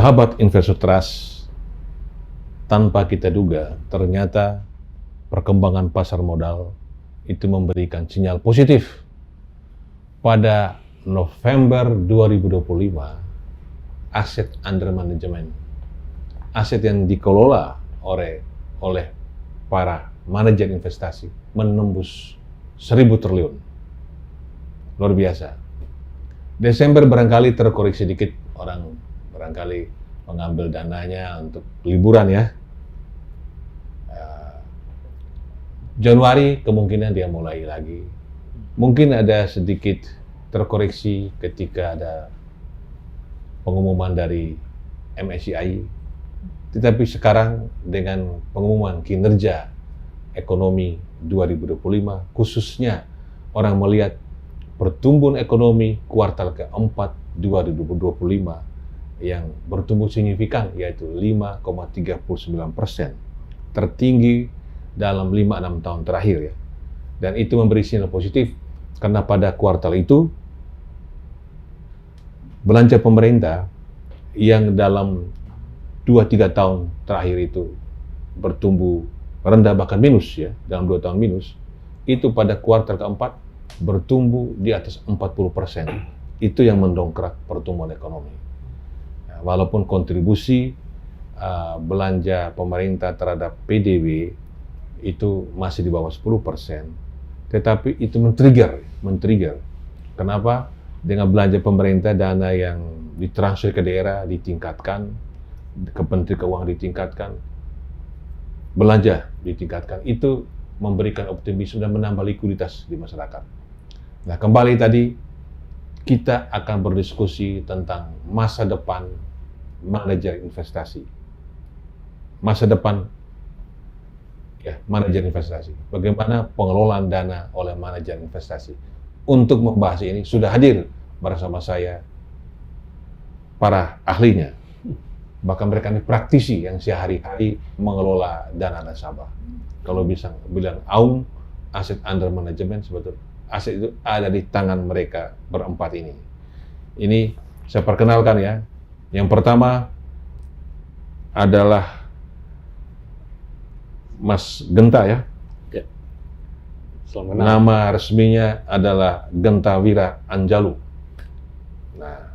Sahabat Investor Trust, tanpa kita duga, ternyata perkembangan pasar modal itu memberikan sinyal positif. Pada November 2025, aset under management, aset yang dikelola oleh para manajer investasi menembus 1.000 triliun. Luar biasa. Desember barangkali terkoreksi dikit, orang barangkali mengambil dananya untuk liburan ya. Januari kemungkinan dia mulai lagi. Mungkin ada sedikit terkoreksi ketika ada pengumuman dari MSCI. Tetapi sekarang dengan pengumuman kinerja ekonomi 2025, khususnya orang melihat pertumbuhan ekonomi kuartal keempat 2025 yang bertumbuh signifikan, yaitu 5,39%, tertinggi dalam 5-6 tahun terakhir ya. Dan itu memberi sinyal positif karena pada kuartal itu belanja pemerintah yang dalam 2-3 tahun terakhir itu bertumbuh rendah bahkan minus ya, dalam 2 tahun minus, itu pada kuartal keempat bertumbuh di atas 40%. Itu yang mendongkrak pertumbuhan ekonomi. Nah, walaupun kontribusi belanja pemerintah terhadap PDB itu masih di bawah 10%, tetapi itu men-trigger. Kenapa? Dengan belanja pemerintah, dana yang ditransfer ke daerah ditingkatkan, ke Menteri Keuangan ditingkatkan, belanja ditingkatkan, itu memberikan optimisme dan menambah likuiditas di masyarakat. Nah, kembali tadi kita akan berdiskusi tentang masa depan manajer investasi. Masa depan ya, manajer investasi. Bagaimana pengelolaan dana oleh manajer investasi. Untuk membahas ini sudah hadir bersama saya para ahlinya. Bahkan mereka ini praktisi yang sehari-hari mengelola dana nasabah. Kalau bisa bilang AUM, Asset Under Management, sebetulnya aset itu ada di tangan mereka berempat ini. Ini saya perkenalkan ya. Yang pertama adalah Mas Genta ya. Nama resminya adalah Genta Wira Anjalu. Nah,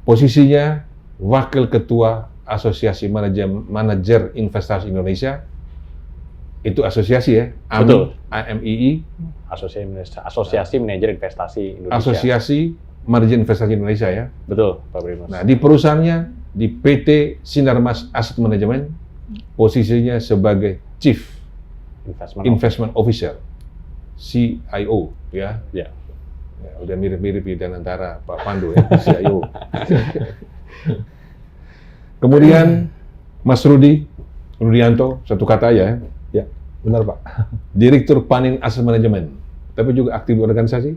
posisinya Wakil Ketua Asosiasi Manajer Investasi Indonesia. Itu asosiasi ya? Betul. AMII. Asosiasi Manajer Investasi Indonesia. Asosiasi Manajer Investasi Indonesia ya? Betul, Pak Primus. Nah, di perusahaannya, di PT Sinarmas Asset Management, posisinya sebagai Chief Investment Officer, CIO ya. Ya. Ya, udah mirip-mirip dan antara Pak Pandu ya, CIO. Kemudian Mas Rudianto, satu kata ya. Ya, benar Pak. Direktur Panin Asset Management, tapi juga aktif di organisasi?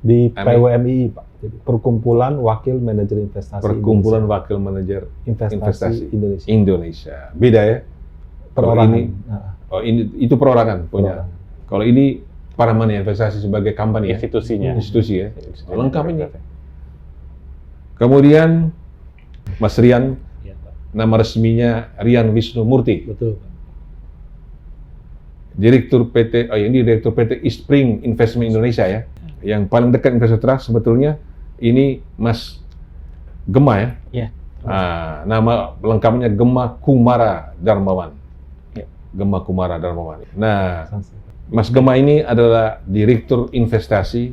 Di PWMI Pak, jadi Perkumpulan Wakil Manajer Investasi Perkumpulan Indonesia. Wakil Manajer Investasi Indonesia. Beda ya? Perorangan. Itu perorangan punya. Kalau ini para manajer investasi sebagai company Institusinya. Institusi ya. Lengkap ini. Kemudian Mas Rian, Ya, Pak. nama resminya Rian Wisnu Murti. Betul Pak. Direktur PT Eastspring Investment Indonesia ya. Yang paling dekat Investor Trust sebetulnya ini Mas Gema ya. Iya. Nama lengkapnya Gema Kumara Darmawan. Ya. Gema Kumara Darmawan. Nah, Mas Gema ini adalah Direktur Investasi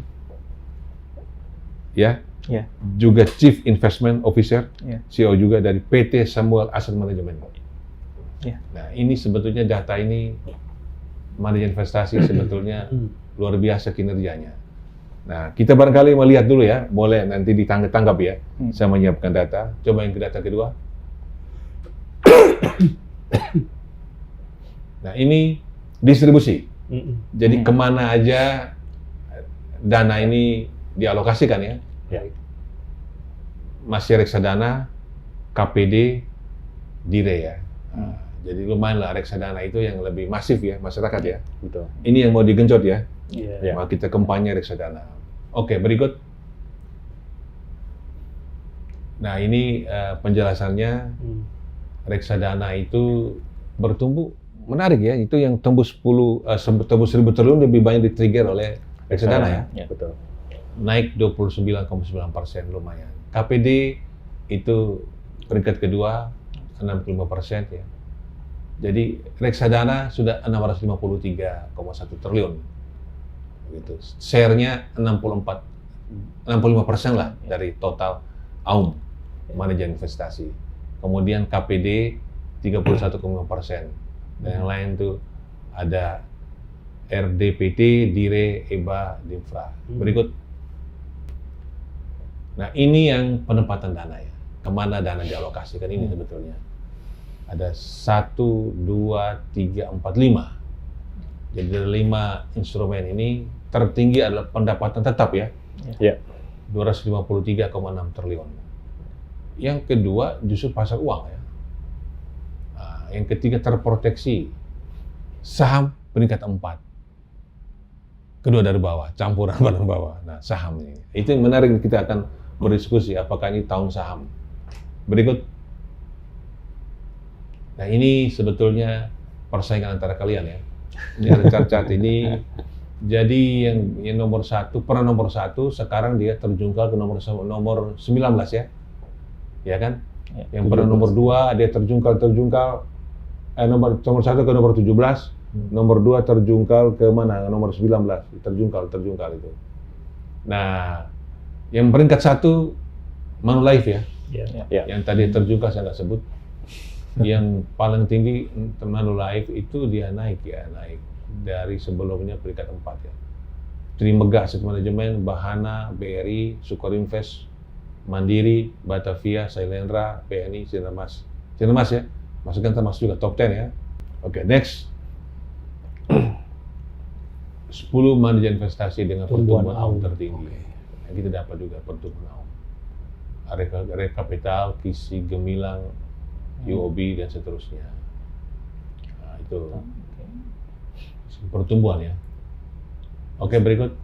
ya. Ya. Juga Chief Investment Officer, Ya. CEO juga dari PT Samuel Asset Management. Ya. Nah, ini sebetulnya data ini manajer investasi sebetulnya luar biasa kinerjanya. Nah, kita barangkali melihat dulu ya, boleh nanti ditangkap ya. Saya menyiapkan data. Coba yang ke data kedua. Nah, ini distribusi. Jadi kemana aja dana ini dialokasikan ya? Ya. Masih reksadana, KPD, DIRE ya. Jadi lumayan lah reksadana itu yang lebih masif ya masyarakat ya. Betul. Ini yang mau digenjot ya. Iya. Maka kita kampanye reksadana. Oke, berikut. Nah ini penjelasannya reksadana itu bertumbuh menarik ya. Itu yang tembus 1.000 triliun lebih banyak di-trigger oleh reksadana ya. Ya, betul. Naik 29,9%, lumayan. KPD itu peringkat kedua 65% ya. Jadi reksadana sudah 653,1 triliun. Gitu. Share-nya 65% lah dari total AUM manajer investasi. Kemudian KPD 31,5%. Dan yang lain tuh ada RDPT, DIRE, EBA, DINFRA. Berikut. Nah ini yang penempatan dana ya. Kemana dana dialokasikan ini sebetulnya. Ada 1, 2, 3, 4, 5. Jadi dari 5 instrumen ini tertinggi adalah pendapatan tetap ya. Ya. 253,6 triliun. Yang kedua justru pasar uang ya. Nah, yang ketiga terproteksi. Saham peringkat 4. Kedua dari bawah, campuran dari bawah. Nah, saham ini. Itu yang menarik, kita akan berdiskusi apakah ini tahun saham. Berikut. Nah, ini sebetulnya persaingan antara kalian ya. Ini ada chart-chart ini. Jadi yang nomor 1, pernah nomor 1, sekarang dia terjungkal ke nomor 19 ya. Ya kan? Ya, yang pernah nomor 2 dia terjungkal nomor 1 ke nomor 17, nomor 2 terjungkal ke mana? Nomor 19, terjungkal itu. Nah, yang peringkat 1 Manulife ya. Ya. Yang tadi terjungkal saya nggak sebut. Yang paling tinggi Manulife itu dia naik dari sebelumnya peringkat 4 ya. Trimegah Asset Management, Bahana, BRI, Sukorinvest, Mandiri, Batavia, Sailendra, PNI, Sinarmas ya, masukkan termasuk juga top 10 ya. Oke, next. 10 manajer investasi dengan pertumbuhan AUM tertinggi. Yang kita dapat juga pertumbuhan AUM. Rekapital, Kisi, Gemilang, UOB dan seterusnya. Nah, itu pertumbuhan ya. Oke, berikut.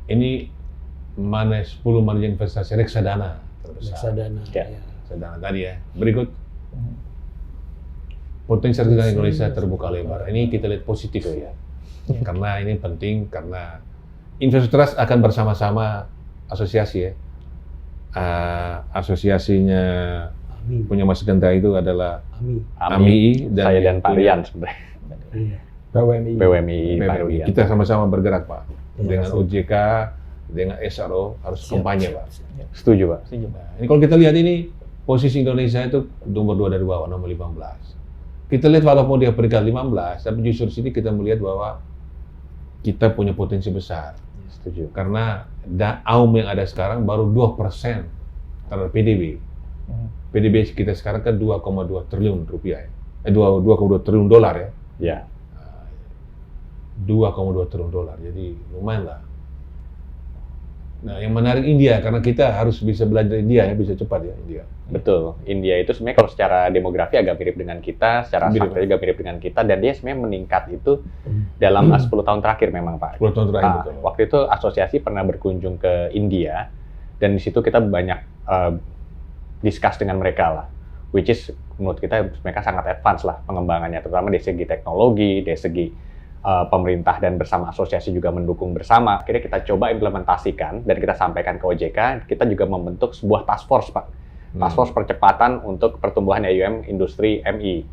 Ini 10 manajer investasi reksadana terbesar. Reksadana. Ya. Reksadana tadi ya. Berikut. Potensi reksadana Indonesia terbuka lebar. Ini kita lihat positif ya. Karena ini penting, karena Investor Trust akan bersama-sama asosiasi ya. Asosiasinya punya Mas Genta itu adalah AMI Dan Pak Rian sebenarnya. PWMI Pak Rian. Kita sama-sama bergerak Pak. Dengan OJK, dengan SRO harus kampanye Pak. Setuju Pak. Nah, ini kalau kita lihat ini posisi Indonesia itu nomor 2 dari bawah, nomor 15. Kita lihat walaupun dia peringkat 15, tapi justru di sini kita melihat bahwa kita punya potensi besar. Setuju. Karena AUM yang ada sekarang baru 2% terhadap PDB. PDB kita sekarang kan 2,2 triliun rupiah ya. 2,2 triliun dolar ya. Ya. 2,2 triliun dolar. Jadi lumayan lah. Nah, yang menarik India karena kita harus bisa belajar India ya, bisa cepat ya India. Betul. India itu sebenarnya kalau secara demografi agak mirip dengan kita, secara struktur juga mirip dengan kita, dan dia sebenarnya meningkat itu dalam 10 tahun terakhir memang Pak. 10 tahun terakhir betul. Waktu itu asosiasi pernah berkunjung ke India, dan di situ kita banyak discuss dengan mereka lah. Which is menurut kita mereka sangat advance lah pengembangannya, terutama dari segi teknologi, dari segi pemerintah dan bersama asosiasi juga mendukung bersama. Akhirnya kita coba implementasikan dan kita sampaikan ke OJK. Kita juga membentuk sebuah task force Pak, task force percepatan untuk pertumbuhan AUM industri MI.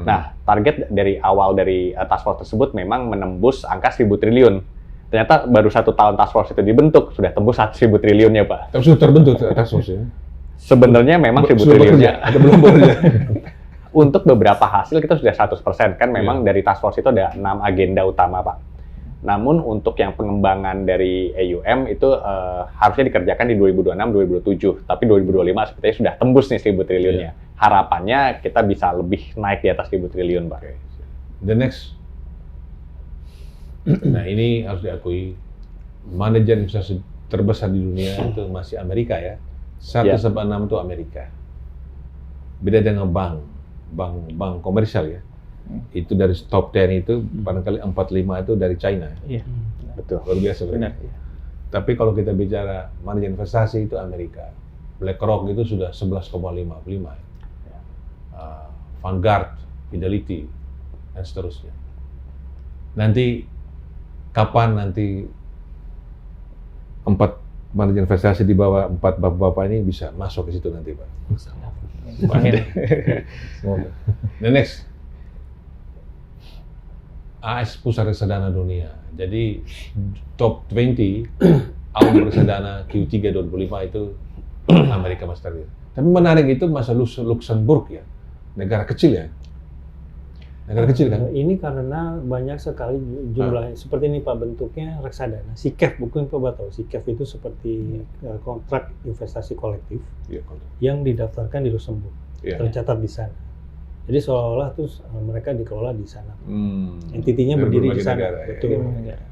Nah, target dari awal dari task force tersebut memang menembus angka 1.000 triliun. Ternyata baru 1 tahun task force itu dibentuk sudah tembus 1.000 triliunnya Pak. Tapi sudah terbentuk task force ya. Sebenarnya memang 1.000 triliunnya. Ada belum bekerja. Untuk beberapa hasil kita sudah 100%, kan memang dari task force itu ada 6 agenda utama Pak. Namun untuk yang pengembangan dari AUM itu harusnya dikerjakan di 2026-2027, tapi 2025 sepertinya sudah tembus nih 1.000 triliunnya. Harapannya kita bisa lebih naik di atas 1.000 triliun Pak. Okay. The next. Nah ini harus diakui, manajer investasi terbesar di dunia itu masih Amerika ya. 1/6 itu Amerika. Beda dengan bank komersial ya. Itu dari top 10 itu barangkali 4-5 itu dari China. Iya. Betul. Luar biasa benar. Tapi kalau kita bicara manajer investasi itu Amerika. BlackRock itu sudah 11,55 ya. Vanguard, Fidelity, dan seterusnya. Nanti kapan nanti 4 manajer investasi di bawah 4 bapak-bapak ini bisa masuk ke situ nanti, Pak? Amin. Semoga. The next, AS Pusat Reksadana Dunia. Jadi top 20 Aum Reksadana Q3 2005 itu Amerika Mas Tardir. Tapi menarik itu masa Luxembourg ya, negara kecil ya. Negara kecil kan? Ini karena banyak sekali jumlahnya. Seperti ini Pak, bentuknya reksadana. SICAV, bukan Pak tahu. SICAV itu seperti kontrak investasi kolektif Iya, kontrak. yang didaftarkan di Luxembourg, Iya. tercatat di sana. Jadi seolah-olah tuh mereka dikelola di sana. Entitinya Dari berdiri di berbagai sana. negara, ya. Betul.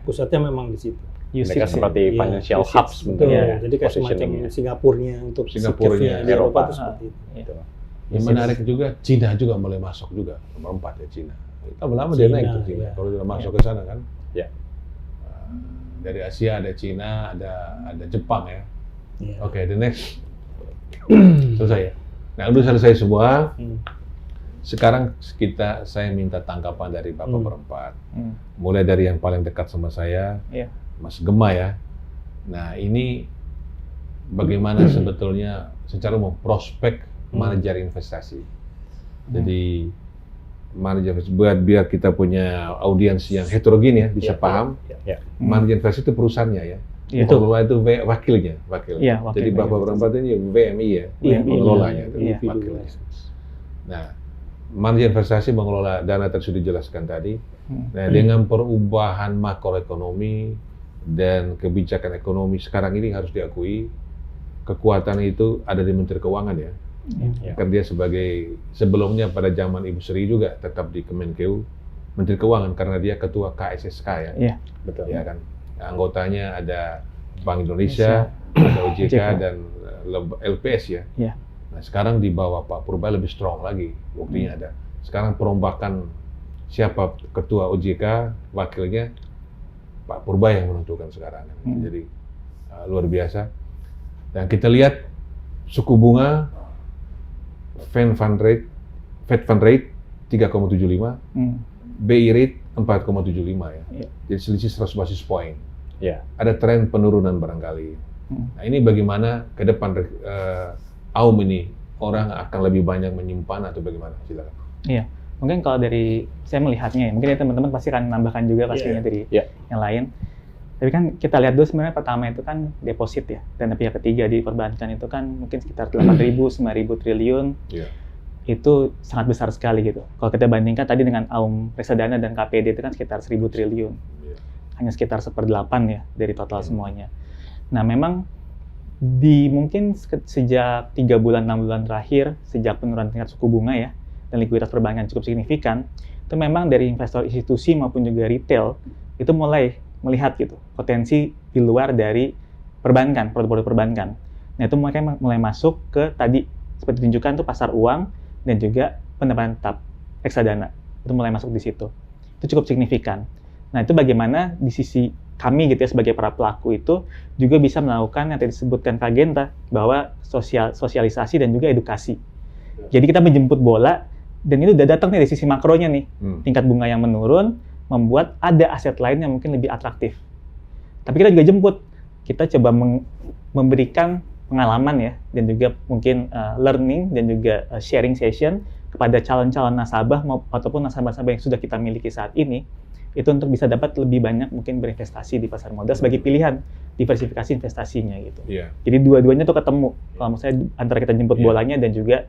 Pusatnya memang di situ. Mereka UCITS, seperti iya, financial UCITS, hubs betul. bentuknya, Jadi kayak semacam positioning-nya. Singapurnya untuk Singapurnya, SICAV-nya di Eropa Eropa. itu seperti itu. Gitu. Yang menarik juga, Cina juga mulai masuk juga, nomor 4 ya Cina. Lama-lama dia Cina, naik tuh Cina, iya. kalau sudah masuk ke sana kan. Ya. Dari Asia ada Cina, ada Jepang ya. Iya. Oke, the next. Selesai ya. Nah, udah selesai semua. Sekarang saya minta tanggapan dari Bapak berempat. Mulai dari yang paling dekat sama saya, Iya. Mas Gema ya. Nah, ini bagaimana sebetulnya secara umum prospek manajer investasi. Jadi manajer biar kita punya audiens yang heterogen ya, bisa paham. Ya. Manajer investasi itu perusahaannya ya. Iya. Pengelola itu wakilnya. Iya, wakil Jadi Bapak manajer berempat ini VMI ya, Iya, pengelolanya itu, iya. wakilnya. Nah, manajer investasi mengelola dana tadi sudah dijelaskan tadi. Nah, dengan perubahan makroekonomi dan kebijakan ekonomi sekarang ini harus diakui kekuatan itu ada di Menteri Keuangan ya. Ya. Karena dia sebagai sebelumnya pada zaman Ibu Sri juga tetap di Kemenkeu Menteri Keuangan karena dia ketua KSSK ya. Iya. Betul. Ya kan. Nah, anggotanya ada Bank Indonesia, ada OJK dan LPS ya. Iya. Nah, sekarang di bawah Pak Purba lebih strong lagi. Buktinya ada. Sekarang perombakan siapa ketua OJK, wakilnya Pak Purba yang menentukan sekarang. Jadi luar biasa. Dan kita lihat suku bunga Fed Fund Rate 3,75, BI Rate 4,75 ya. Iya. Jadi selisih 100 basis point. Ya. Ada tren penurunan barangkali. Nah, ini bagaimana ke depan Aum ini orang akan lebih banyak menyimpan atau bagaimana? Silakan. Iya, mungkin kalau dari saya melihatnya ya, mungkin ya teman-teman pasti akan menambahkan juga pastinya dari yang lain. Tapi kan kita lihat dulu sebenarnya pertama itu kan deposit ya, dan pihak ketiga di perbankan itu kan mungkin sekitar 8.000, 9.000 triliun. Iya. Itu sangat besar sekali gitu. Kalau kita bandingkan tadi dengan Aum Reksadana dan KPD itu kan sekitar 1.000 triliun. Iya. Hanya sekitar 1/8 ya dari total semuanya. Nah, memang mungkin sejak 3 bulan, 6 bulan terakhir, sejak penurunan tingkat suku bunga ya, dan likuiditas perbankan cukup signifikan, itu memang dari investor institusi maupun juga retail, itu mulai melihat gitu, potensi di luar dari perbankan, produk-produk perbankan. Nah, itu mereka mulai masuk ke tadi, seperti ditunjukkan tuh pasar uang, dan juga pendapatan tetap, reksadana. Itu mulai masuk di situ. Itu cukup signifikan. Nah, itu bagaimana di sisi kami gitu ya sebagai para pelaku itu juga bisa melakukan yang tadi disebutkan Kak Genta bahwa sosialisasi dan juga edukasi. Jadi kita menjemput bola dan itu udah datang nih dari sisi makronya nih. Tingkat bunga yang menurun membuat ada aset lain yang mungkin lebih atraktif. Tapi kita juga jemput. Kita coba memberikan pengalaman ya dan juga mungkin learning dan juga sharing session kepada calon-calon nasabah ataupun nasabah-nasabah yang sudah kita miliki saat ini. Itu untuk bisa dapat lebih banyak mungkin berinvestasi di pasar modal sebagai pilihan diversifikasi investasinya gitu. Iya. Jadi dua-duanya tuh ketemu. Kalau menurut saya antara kita jemput bolanya dan juga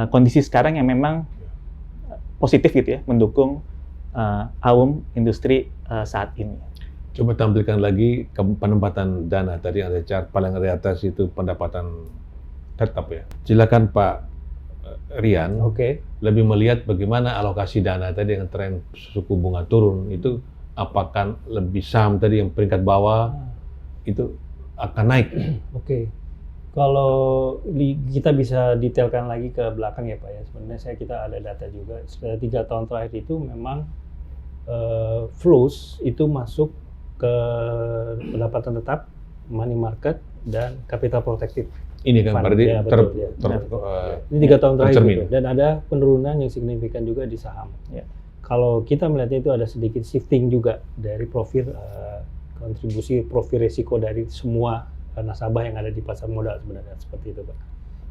kondisi sekarang yang memang positif gitu ya mendukung Aum industri saat ini. Coba tampilkan lagi penempatan dana tadi ada chart paling di atas itu pendapatan tetap ya. Silakan Pak Rian. Oke. Lebih melihat bagaimana alokasi dana tadi yang tren suku bunga turun itu apakah lebih saham tadi yang peringkat bawah itu akan naik. Oke. Kalau kita bisa detailkan lagi ke belakang ya Pak ya. Sebenarnya kita ada data juga. Setelah 3 tahun terakhir itu memang flows itu masuk ke pendapatan tetap money market, dan capital protected. Ini kan Fund. berarti Ya, betul, ya. Ini 3 tahun terakhir tercermin. gitu. Dan ada penurunan yang signifikan juga di saham. Ya. Kalau kita melihatnya itu ada sedikit shifting juga dari profil kontribusi profil risiko dari semua nasabah yang ada di pasar modal sebenarnya, seperti itu Pak.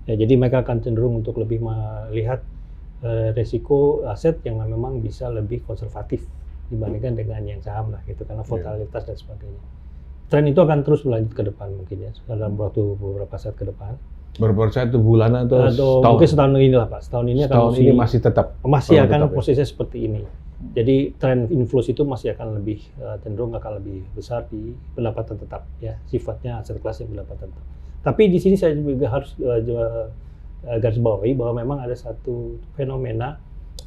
Ya, jadi mereka akan cenderung untuk lebih melihat risiko aset yang memang bisa lebih konservatif dibandingkan dengan yang saham lah gitu, karena volatilitas dan sebagainya. Tren itu akan terus berlanjut ke depan mungkin ya dalam waktu beberapa saat ke depan. Berapa satu bulanan atau setahun? Mungkin setahun ini lah Pak. Setahun ini ini masih tetap akan tetap, posisinya seperti ini. Jadi tren inflows itu masih akan lebih cenderung akan lebih besar di pendapatan tetap ya, sifatnya aset kelas yang pendapatan tetap. Tapi di sini saya juga harus garis bawahi bahwa memang ada satu fenomena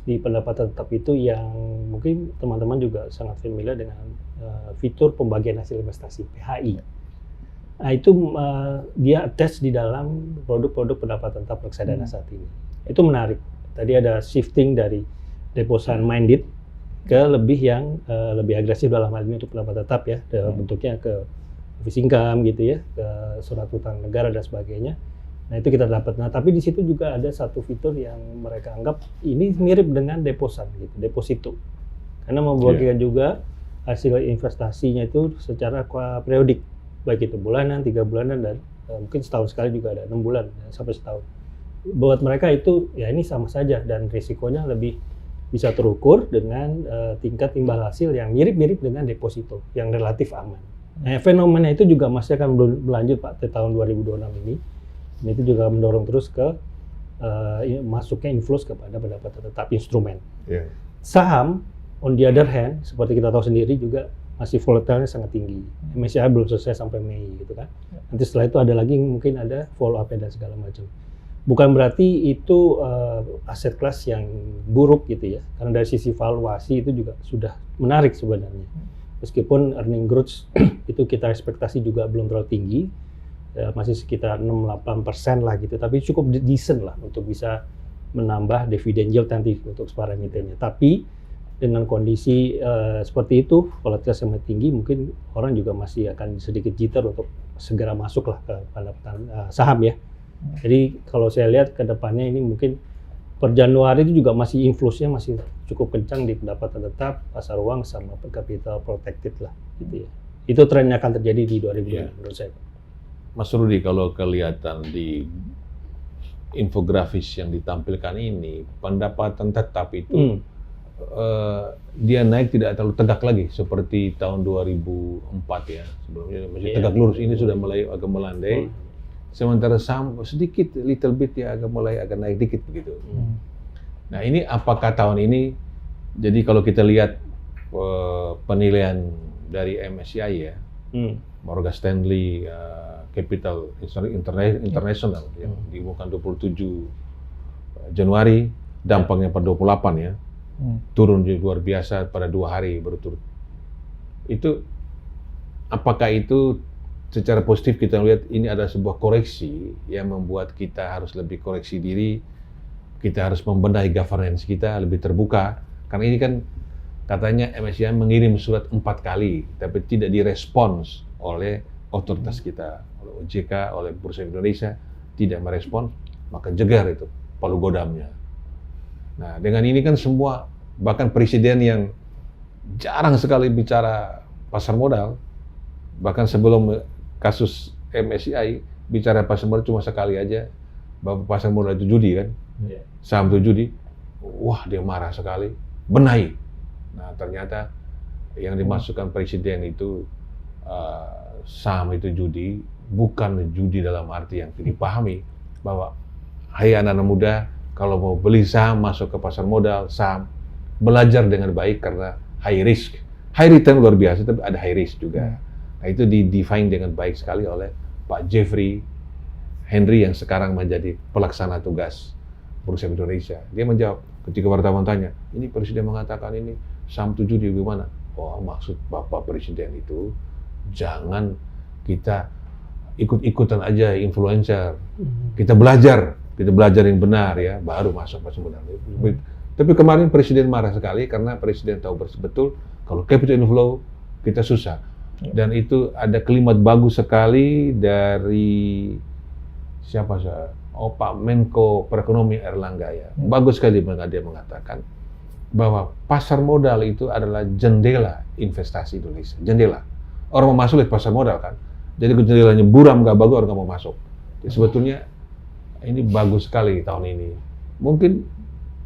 di pendapatan tetap itu yang mungkin teman-teman juga sangat familiar dengan fitur pembagian hasil investasi (PHI). Nah itu dia attach di dalam produk-produk pendapatan tetap reksadana saat ini. Itu menarik. Tadi ada shifting dari deposit minded ke lebih yang lebih agresif dalam hal ini untuk pendapatan tetap ya, bentuknya ke office income gitu ya, ke surat utang negara dan sebagainya. Nah itu kita dapat. Nah tapi di situ juga ada satu fitur yang mereka anggap ini mirip dengan deposan gitu, deposito. Karena membagikan juga hasil investasinya itu secara periodik, baik itu bulanan, 3 bulanan, dan mungkin setahun sekali juga ada 6 bulan ya, sampai setahun. Buat mereka itu ya ini sama saja dan risikonya lebih bisa terukur dengan tingkat imbal hasil yang mirip-mirip dengan deposito yang relatif aman. Nah, fenomena itu juga masih akan berlanjut Pak di tahun 2026 ini. Dan itu juga mendorong terus ke masuknya inflows kepada pendapatan tetap instrumen. Saham, on the other hand, seperti kita tahu sendiri juga masih volatilnya sangat tinggi. MSCI belum selesai sampai Mei gitu kan. Nanti setelah itu ada lagi mungkin ada follow up dan segala macam. Bukan berarti itu aset kelas yang buruk gitu ya. Karena dari sisi valuasi itu juga sudah menarik sebenarnya. Meskipun earning growth itu kita ekspektasi juga belum terlalu tinggi. Ya, masih sekitar 6-8% lah gitu, tapi cukup decent lah untuk bisa menambah dividen yield nanti untuk para emitennya. Tapi dengan kondisi seperti itu, volatilitas yang tinggi, mungkin orang juga masih akan sedikit jitter untuk segera masuk lah ke pendapatan saham ya. Jadi kalau saya lihat ke depannya ini mungkin per Januari itu juga masih inflows-nya masih cukup kencang di pendapatan tetap, pasar uang sama capital protected lah gitu ya. Itu trennya akan terjadi di 2020 menurut saya. Mas Rudi, kalau kelihatan di infografis yang ditampilkan ini, pendapatan tetap itu dia naik tidak terlalu tegak lagi seperti tahun 2004 ya. Sebelumnya masih tegak lurus, ini sudah mulai agak melandai. Sementara saham sedikit, little bit ya agak mulai agak naik dikit begitu. Nah ini apakah tahun ini, jadi kalau kita lihat penilaian dari MSCI ya, Morgan Stanley, Capital International yang diumumkan 27 Januari, dampaknya pada 28 ya, turun luar biasa pada 2 hari berturut. Itu apakah itu secara positif kita lihat ini adalah sebuah koreksi yang membuat kita harus lebih koreksi diri, kita harus membenahi governance kita lebih terbuka, karena ini kan katanya MSCI mengirim surat 4 kali tapi tidak direspons oleh otoritas kita, oleh OJK, oleh Bursa Indonesia, tidak merespon, maka jegar itu palu godamnya. Nah dengan ini kan semua, bahkan presiden yang jarang sekali bicara pasar modal, bahkan sebelum kasus MSCI bicara pasar modal cuma sekali aja, bahwa pasar modal itu judi kan, saham itu judi, wah dia marah sekali, benahi. Nah ternyata yang dimasukkan presiden itu saham itu judi, bukan judi dalam arti yang dipahami bahwa hai anak-anak muda, kalau mau beli saham masuk ke pasar modal saham, belajar dengan baik karena high risk, high return luar biasa tapi ada high risk juga. Nah itu di-define dengan baik sekali oleh Pak Jeffrey Henry yang sekarang menjadi pelaksana tugas Bursa Indonesia. Dia menjawab ketika wartawan tanya, ini presiden mengatakan ini saham itu judi gimana? Oh maksud Bapak Presiden itu jangan kita ikut-ikutan aja influencer. Kita belajar yang benar ya, baru masuk pasar modal. Tapi kemarin presiden marah sekali karena presiden tahu betul kalau capital inflow kita susah. Dan itu ada kalimat bagus sekali dari siapa saya? Oh, Pak Menko Perekonomian Erlangga ya. Bagus sekali dia mengatakan bahwa pasar modal itu adalah jendela investasi Indonesia. Jendela. Orang mau masuk lihat pasar modal kan. Jadi jendelanya buram nggak bagus, orang nggak mau masuk. Jadi sebetulnya ini bagus sekali tahun ini. Mungkin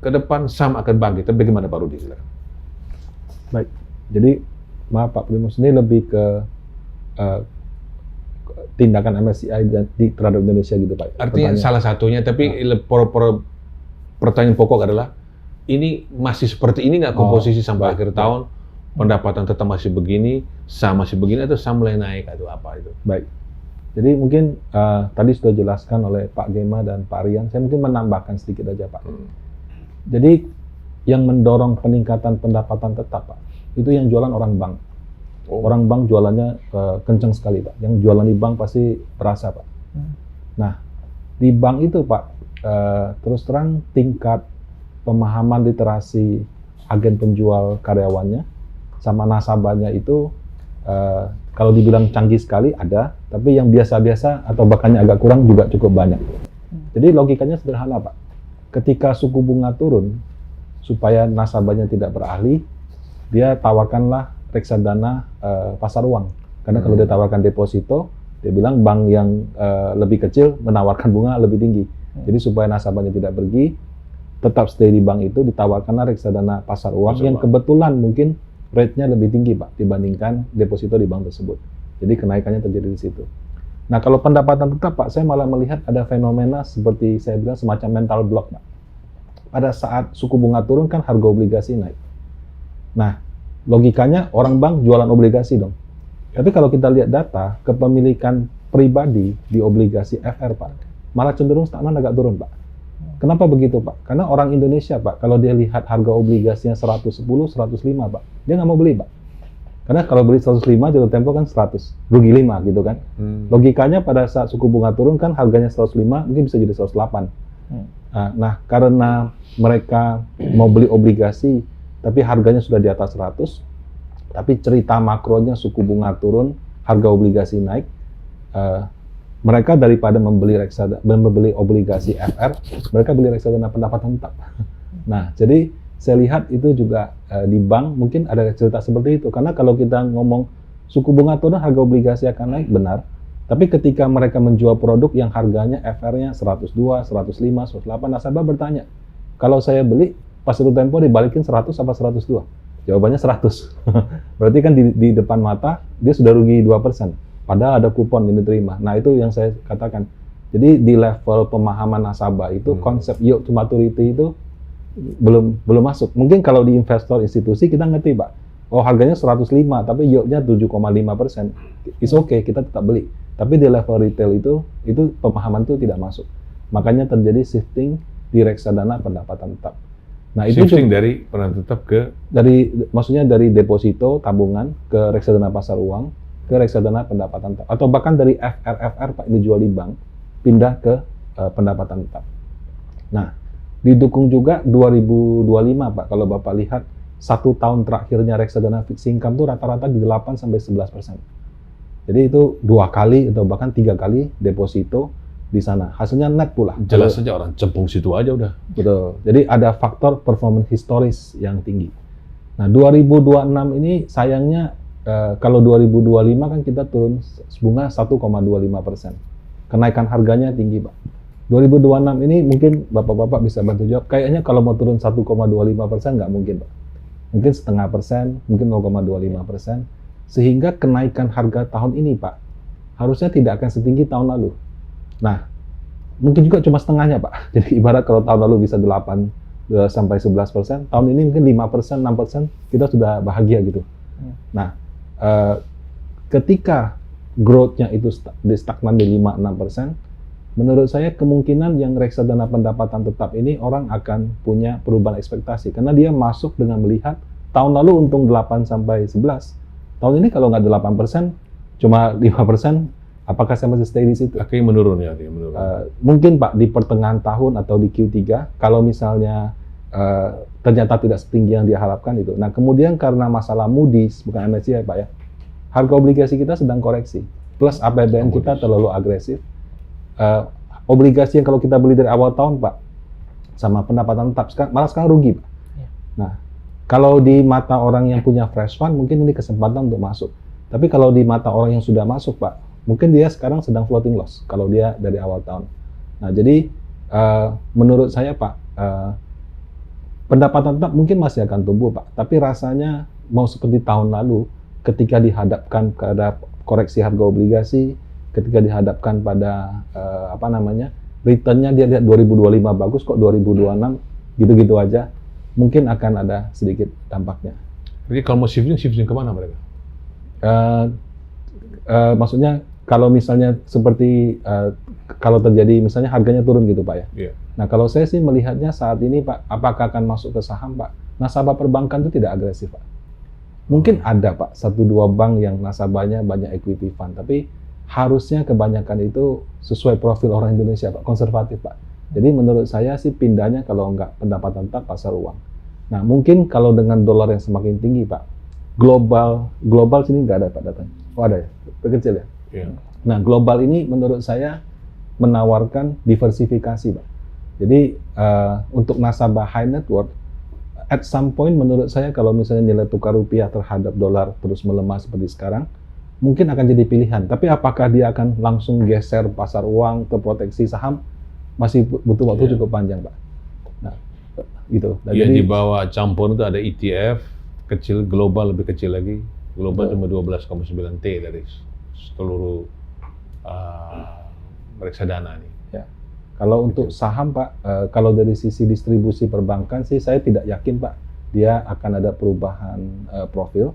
ke depan saham akan bangkit. Tapi bagaimana Pak Rudi? Silakan. Baik. Jadi maaf Pak Primus, ini lebih ke tindakan MSCI terhadap Indonesia gitu Pak. Artinya salah satunya, tapi pertanyaan pokok adalah ini masih seperti ini nggak komposisi sampai akhir tahun? Pendapatan tetap masih begini, saham masih begini, atau saham mulai naik atau apa itu? Baik. Jadi mungkin tadi sudah jelaskan oleh Pak Gema dan Pak Rian. Saya mungkin menambahkan sedikit aja Pak. Jadi yang mendorong peningkatan pendapatan tetap Pak, itu yang jualan orang bank. Orang bank jualannya kencang sekali Pak. Yang jualan di bank pasti berasa Pak. Nah, di bank itu Pak, terus terang tingkat pemahaman literasi agen penjual karyawannya sama nasabahnya itu kalau dibilang canggih sekali ada, tapi yang biasa-biasa atau bahkan agak kurang juga cukup banyak. Jadi logikanya sederhana Pak. Ketika suku bunga turun, supaya nasabahnya tidak beralih, dia tawarkanlah reksadana pasar uang. Karena kalau dia tawarkan deposito, dia bilang bank yang lebih kecil menawarkan bunga lebih tinggi. Jadi supaya nasabahnya tidak pergi, tetap stay di bank itu, ditawarkanlah reksadana pasar uang yang kebetulan mungkin rate-nya lebih tinggi Pak dibandingkan deposito di bank tersebut. Jadi kenaikannya terjadi di situ. Nah kalau pendapatan tetap Pak, saya malah melihat ada fenomena seperti saya bilang semacam mental block Pak. Pada saat suku bunga turun kan harga obligasi naik. Nah logikanya orang bank jualan obligasi dong. Tapi kalau kita lihat data kepemilikan pribadi di obligasi FR Pak, malah cenderung stagnan agak turun Pak. Kenapa begitu Pak? Karena orang Indonesia Pak, kalau dia lihat harga obligasinya 110, 105 Pak, dia nggak mau beli Pak. Karena kalau beli 105 jatuh tempo kan 100, rugi 5 gitu kan. Logikanya pada saat suku bunga turun kan harganya 105 mungkin bisa jadi 108. Nah karena mereka mau beli obligasi tapi harganya sudah di atas 100, tapi cerita makronya suku bunga turun, harga obligasi naik, mereka daripada membeli obligasi FR, mereka beli reksadana pendapatan tetap. Nah, jadi saya lihat itu juga di bank mungkin ada cerita seperti itu. Karena kalau kita ngomong suku bunga turun, harga obligasi akan naik, benar. Tapi ketika mereka menjual produk yang harganya FR-nya 102, 105, 108, nasabah bertanya, kalau saya beli pas itu tempo dibalikin 100 apa 102? Jawabannya 100. Berarti kan di depan mata dia sudah rugi 2%. Padahal ada kupon yang diterima. Nah itu yang saya katakan. Jadi di level pemahaman nasabah itu konsep yield to maturity itu belum masuk. Mungkin kalau di investor institusi kita ngerti Pak. Oh harganya 105 tapi yieldnya 7,5%. It's okay, kita tetap beli. Tapi di level retail itu pemahaman itu tidak masuk. Makanya terjadi shifting di reksadana pendapatan tetap. Nah itu shifting dari pendapatan tetap maksudnya dari deposito tabungan ke reksadana pasar uang ke reksadana pendapatan tetap, atau bahkan dari FR Pak dijual di bank pindah ke pendapatan tetap. Nah, didukung juga 2025 Pak, kalau Bapak lihat 1 tahun terakhirnya reksadana fixed income itu rata-rata di 8-11%. Jadi itu 2 kali atau bahkan 3 kali deposito di sana. Hasilnya net pula. Jelas saja orang cempung situ aja udah. Betul. Jadi ada faktor performance historis yang tinggi. Nah, 2026 ini sayangnya kalau 2025 kan kita turun bunga 1,25%. Kenaikan harganya tinggi, Pak. 2026 ini mungkin Bapak-Bapak bisa bantu jawab. Kayaknya kalau mau turun 1,25% nggak mungkin, Pak. Mungkin 0,5%, mungkin 0,25%. Sehingga kenaikan harga tahun ini, Pak, harusnya tidak akan setinggi tahun lalu. Nah, mungkin juga cuma setengahnya, Pak. Jadi ibarat kalau tahun lalu bisa 8-11%, tahun ini mungkin 5%, 6%, kita sudah bahagia gitu. Nah, ketika growth-nya itu stagnan di 5-6%, menurut saya kemungkinan yang reksadana pendapatan tetap ini orang akan punya perubahan ekspektasi. Karena dia masuk dengan melihat tahun lalu untung 8-11. Tahun ini kalau nggak 8%, cuma 5%, apakah saya masih stay di situ? Akhirnya menurun ya, menurun. Mungkin Pak, di pertengahan tahun atau di Q3, kalau misalnya ternyata tidak setinggi yang diharapkan itu. Nah kemudian karena masalah Moody's, bukan MSCI Pak ya, harga obligasi kita sedang koreksi. Plus APBN kita terlalu agresif. Obligasi yang kalau kita beli dari awal tahun, Pak, sama pendapatan tetap, malah sekarang rugi, Pak. Nah, kalau di mata orang yang punya fresh fund, mungkin ini kesempatan untuk masuk. Tapi kalau di mata orang yang sudah masuk, Pak, mungkin dia sekarang sedang floating loss, kalau dia dari awal tahun. Nah, jadi menurut saya, Pak, pendapatan tetap mungkin masih akan tumbuh, Pak. Tapi rasanya mau seperti tahun lalu, ketika dihadapkan pada koreksi harga obligasi, ketika dihadapkan pada returnnya dia lihat 2025 bagus kok 2026 gitu-gitu aja, mungkin akan ada sedikit dampaknya. Jadi kalau mau shifting kemana mereka? Maksudnya kalau misalnya seperti kalau terjadi misalnya harganya turun gitu, Pak, ya. Iya. Nah, kalau saya sih melihatnya saat ini, Pak, apakah akan masuk ke saham, Pak? Nasabah perbankan itu tidak agresif, Pak. Mungkin ada, Pak, 1-2 bank yang nasabahnya banyak equity fund, tapi harusnya kebanyakan itu sesuai profil orang Indonesia, Pak, konservatif, Pak. Jadi menurut saya sih pindahnya kalau nggak pendapatan tetap pasar uang. Nah, mungkin kalau dengan dolar yang semakin tinggi, Pak, global sini nggak ada, Pak, datanya. Oh, ada ya? Kecil ya? Iya. Nah, global ini menurut saya menawarkan diversifikasi, Pak. Jadi untuk nasabah high net worth, at some point menurut saya kalau misalnya nilai tukar rupiah terhadap dolar terus melemah seperti sekarang, mungkin akan jadi pilihan. Tapi apakah dia akan langsung geser pasar uang ke proteksi saham, masih butuh waktu cukup panjang, Pak. Nah, gitu. Nah, Ya, jadi di bawah campur itu ada ETF kecil, global lebih kecil lagi. Global cuma 12,9 T dari seluruh reksadana nih. ya. Kalau untuk saham, Pak, kalau dari sisi distribusi perbankan sih saya tidak yakin, Pak, dia akan ada perubahan profil.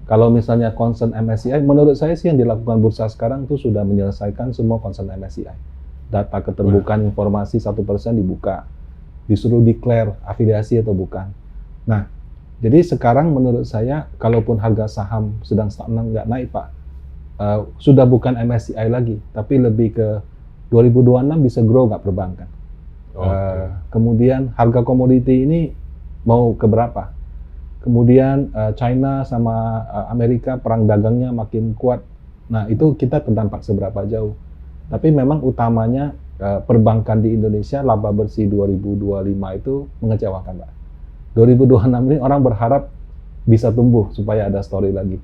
Kalau misalnya concern MSCI, menurut saya sih yang dilakukan bursa sekarang itu sudah menyelesaikan semua concern MSCI. Data keterbukaan informasi 1% dibuka, disuruh declare afiliasi atau bukan. Nah, jadi sekarang menurut saya, kalaupun harga saham sedang stagnan nggak naik, Pak, sudah bukan MSCI lagi, tapi lebih ke 2026 bisa grow nggak perbankan. Kemudian harga komoditi ini mau ke berapa? Kemudian China sama Amerika perang dagangnya makin kuat. Nah, itu kita terdampak seberapa jauh. Tapi memang utamanya perbankan di Indonesia laba bersih 2025 itu mengecewakan, Pak. 2026 ini orang berharap bisa tumbuh supaya ada story lagi.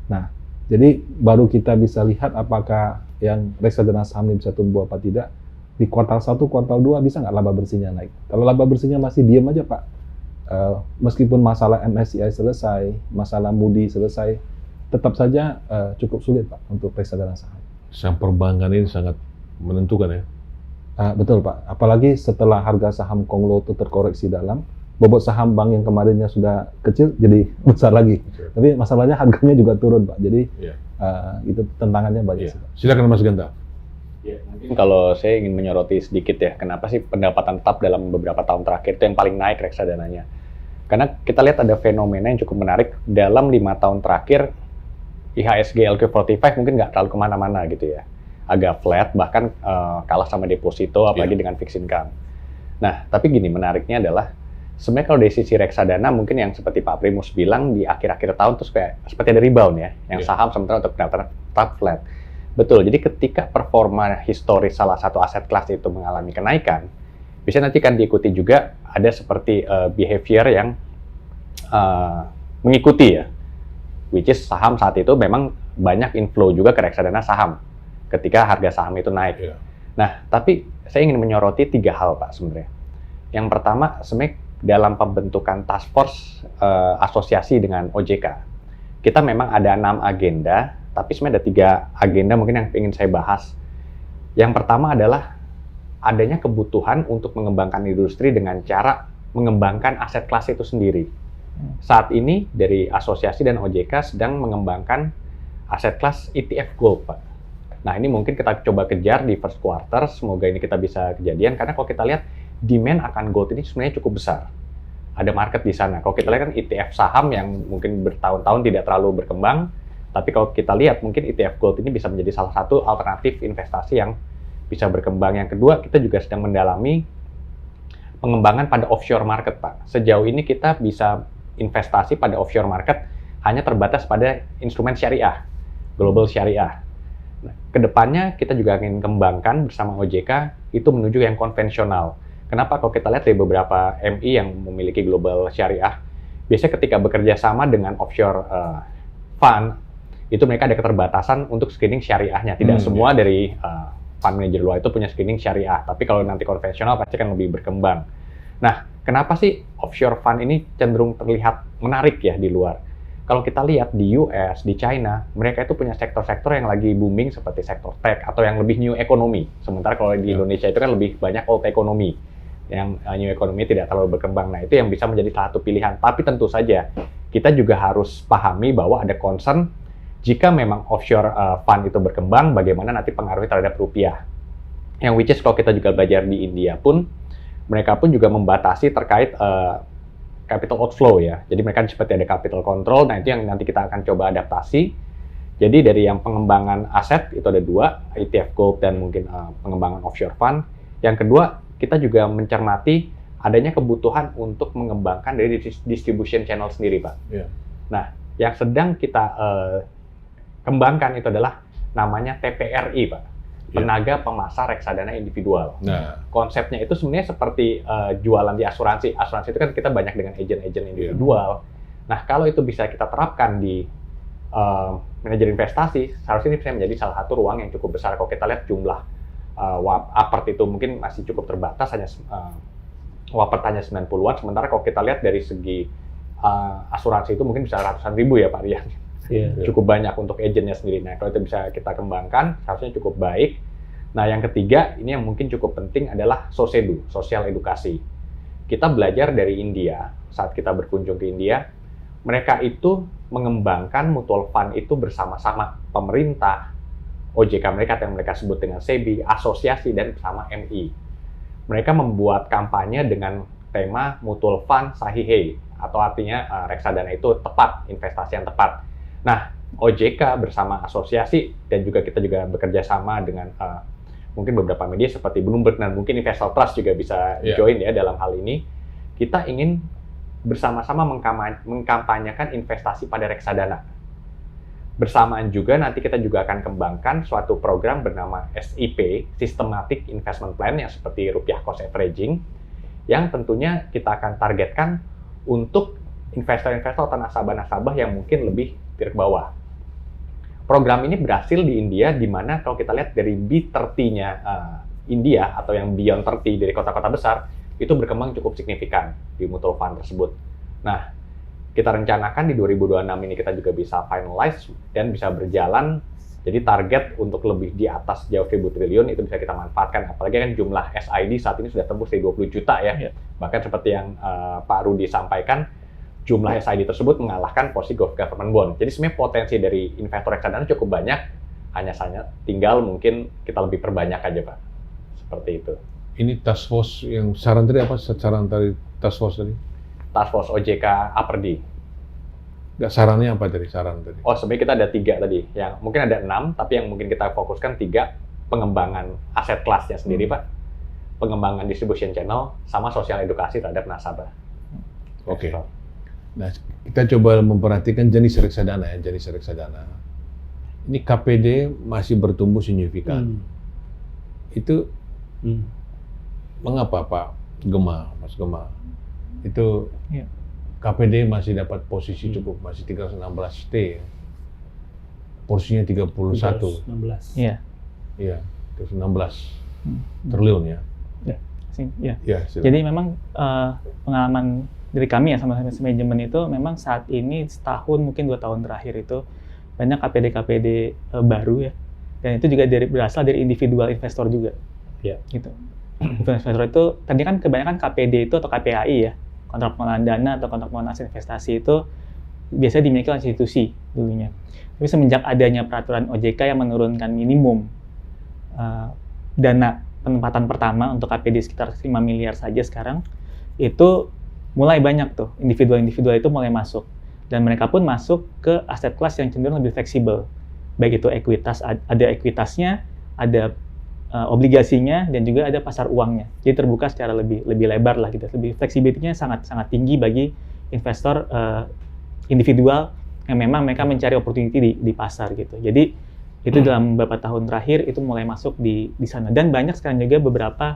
Nah, jadi baru kita bisa lihat apakah yang reksadana saham ini bisa tumbuh apa tidak. Di kuartal 1, kuartal 2 bisa nggak laba bersihnya naik? Kalau laba bersihnya masih diam aja, Pak, meskipun masalah MSCI selesai, masalah Moody selesai, tetap saja cukup sulit, Pak, untuk reksadana saham. Saham perbankan ini sangat menentukan ya. Betul, Pak. Apalagi setelah harga saham Konglo itu terkoreksi dalam, bobot saham bank yang kemarinnya sudah kecil jadi besar lagi. Tapi masalahnya harganya juga turun, Pak. Jadi itu tantangannya banyak. Iya. Silakan Mas Genta. Ya, mungkin kalau saya ingin menyoroti sedikit ya, kenapa sih pendapatan tetap dalam beberapa tahun terakhir itu yang paling naik reksadananya? Karena kita lihat ada fenomena yang cukup menarik dalam 5 tahun terakhir. IHSG LQ45 mungkin nggak terlalu kemana-mana gitu ya, agak flat, bahkan kalah sama deposito, apalagi dengan fixed income. Nah, tapi gini, menariknya adalah sebenarnya kalau dari sisi reksadana mungkin yang seperti Pak Primus bilang di akhir-akhir tahun tuh seperti ada rebound ya, yang saham sementara untuk pendapatan tetap flat. Betul, jadi ketika performa historis salah satu aset kelas itu mengalami kenaikan, bisa nanti kan diikuti juga ada seperti behavior yang mengikuti ya, which is saham saat itu memang banyak inflow juga ke reksadana saham ketika harga saham itu naik. Nah, tapi saya ingin menyoroti 3 hal, Pak, sebenarnya. Yang pertama, sebenarnya dalam pembentukan task force asosiasi dengan OJK, kita memang ada 6 agenda, tapi sebenarnya ada 3 agenda mungkin yang ingin saya bahas. Yang pertama adalah adanya kebutuhan untuk mengembangkan industri dengan cara mengembangkan aset kelas itu sendiri. Saat ini dari asosiasi dan OJK sedang mengembangkan aset kelas ETF Gold, Pak. Nah, ini mungkin kita coba kejar di first quarter, semoga ini kita bisa kejadian, karena kalau kita lihat demand akan gold ini sebenarnya cukup besar. Ada market di sana. Kalau kita lihat kan ETF saham yang mungkin bertahun-tahun tidak terlalu berkembang, tapi kalau kita lihat mungkin ETF gold ini bisa menjadi salah satu alternatif investasi yang bisa berkembang. Yang kedua, kita juga sedang mendalami pengembangan pada offshore market, Pak. Sejauh ini kita bisa investasi pada offshore market hanya terbatas pada instrumen syariah. global syariah. Nah, kedepannya kita juga ingin kembangkan bersama OJK itu menuju yang konvensional. Kenapa? Kalau kita lihat dari beberapa MI yang memiliki global syariah, biasanya ketika bekerja sama dengan offshore fund, itu mereka ada keterbatasan untuk screening syariahnya. Tidak semua dari fund manager luar itu punya screening syariah, tapi kalau nanti konvensional pasti akan lebih berkembang. Nah, kenapa sih offshore fund ini cenderung terlihat menarik ya di luar? Kalau kita lihat di US, di China, mereka itu punya sektor-sektor yang lagi booming seperti sektor tech atau yang lebih new economy. Sementara kalau di Indonesia itu kan lebih banyak old economy, yang new economy tidak terlalu berkembang. Nah, itu yang bisa menjadi salah satu pilihan. Tapi tentu saja kita juga harus pahami bahwa ada concern jika memang offshore fund itu berkembang, bagaimana nanti pengaruhnya terhadap rupiah. Yang which is kalau kita juga belajar di India pun, mereka pun juga membatasi terkait capital outflow ya. Jadi mereka seperti ada capital control. Nah, itu yang nanti kita akan coba adaptasi. Jadi dari yang pengembangan aset itu ada 2, ETF Gold dan mungkin pengembangan offshore fund. Yang kedua, kita juga mencermati adanya kebutuhan untuk mengembangkan dari distribution channel sendiri, Pak. Yeah. Nah, yang sedang kita kembangkan itu adalah namanya TPRI, Pak. Tenaga pemasar reksadana individual. Nah, Konsepnya itu sebenarnya seperti jualan di asuransi. Asuransi itu kan kita banyak dengan agen-agen individual. Nah, kalau itu bisa kita terapkan di manajer investasi, seharusnya ini bisa menjadi salah satu ruang yang cukup besar. Kalau kita lihat jumlah apart itu mungkin masih cukup terbatas, hanya wapert hanya 90-an, sementara kalau kita lihat dari segi asuransi itu mungkin bisa ratusan ribu ya Pak Rian. Cukup banyak untuk agennya sendiri. Nah, kalau itu bisa kita kembangkan, harusnya cukup baik. Nah, yang ketiga, ini yang mungkin cukup penting adalah SOSEDU, sosial edukasi. Kita belajar dari India, saat kita berkunjung ke India, mereka itu mengembangkan mutual fund itu bersama-sama pemerintah, OJK mereka yang mereka sebut dengan SEBI, asosiasi, dan bersama MI. Mereka membuat kampanye dengan tema mutual fund sahihai, atau artinya reksadana itu tepat, investasi yang tepat. Nah, OJK bersama asosiasi dan juga kita juga bekerja sama dengan mungkin beberapa media seperti Bloomberg dan mungkin Investor Trust juga bisa join ya dalam hal ini. Kita ingin bersama-sama mengkampanyekan investasi pada reksadana. Bersamaan juga nanti kita juga akan kembangkan suatu program bernama SIP, Systematic Investment Plan, yang seperti rupiah cost averaging, yang tentunya kita akan targetkan untuk investor-investor atau nasabah-nasabah yang mungkin lebih ke bawah. Program ini berhasil di India, di mana kalau kita lihat dari B30-nya India atau yang Beyond 30 dari kota-kota besar, itu berkembang cukup signifikan di mutual fund tersebut. Nah, kita rencanakan di 2026 ini kita juga bisa finalize dan bisa berjalan. Jadi target untuk lebih di atas jauh 1.000 triliun itu bisa kita manfaatkan. Apalagi kan jumlah SID saat ini sudah tembus di 20 juta ya. Bahkan seperti yang Pak Rudi sampaikan, jumlah SID tersebut mengalahkan posisi government bond. Jadi sebenarnya potensi dari investor reksadana cukup banyak, hanya saja tinggal mungkin kita lebih perbanyak aja Pak. Seperti itu. ini task force yang saran tadi apa? Saran dari task force tadi? Task force OJK Aperdi. Nggak, sarannya apa tadi? Saran tadi? Oh, sebenarnya kita ada 3 tadi. Yang mungkin ada 6, tapi yang mungkin kita fokuskan 3, pengembangan aset kelasnya sendiri, Pak. Pengembangan distribution channel, sama sosial edukasi terhadap nasabah. Oke. Nah, kita coba memperhatikan jenis reksadana ya, jenis reksadana. Ini KPD masih bertumbuh signifikan. Itu mengapa Pak Gema, Mas Gema? Itu KPD masih dapat posisi cukup, masih 316 T. Porsinya 31. 16. Iya. Iya, 316 triliun ya. Ya. Ya, Jadi memang pengalaman dari kami ya sama manajemen itu memang saat ini setahun mungkin 2 tahun terakhir itu banyak KPD baru ya, dan itu juga berasal dari individual investor juga. Ya. Gitu. Investor itu tadi kan kebanyakan KPD itu atau KPAI ya, kontrak pengelolaan dana atau kontrak pengelolaan aset investasi itu biasanya dimiliki oleh institusi dulunya. Tapi semenjak adanya peraturan OJK yang menurunkan minimum dana penempatan pertama untuk KPD sekitar 5 miliar saja sekarang, itu mulai banyak tuh individual-individual itu mulai masuk, dan mereka pun masuk ke aset kelas yang cenderung lebih fleksibel, baik itu ekuitas, ada ekuitasnya, ada obligasinya, dan juga ada pasar uangnya. Jadi terbuka secara lebih lebar lah gitu. Lebih fleksibilitasnya sangat tinggi bagi investor individual yang memang mereka mencari opportunity di pasar gitu. Jadi itu dalam beberapa tahun terakhir itu mulai masuk di sana, dan banyak sekarang juga beberapa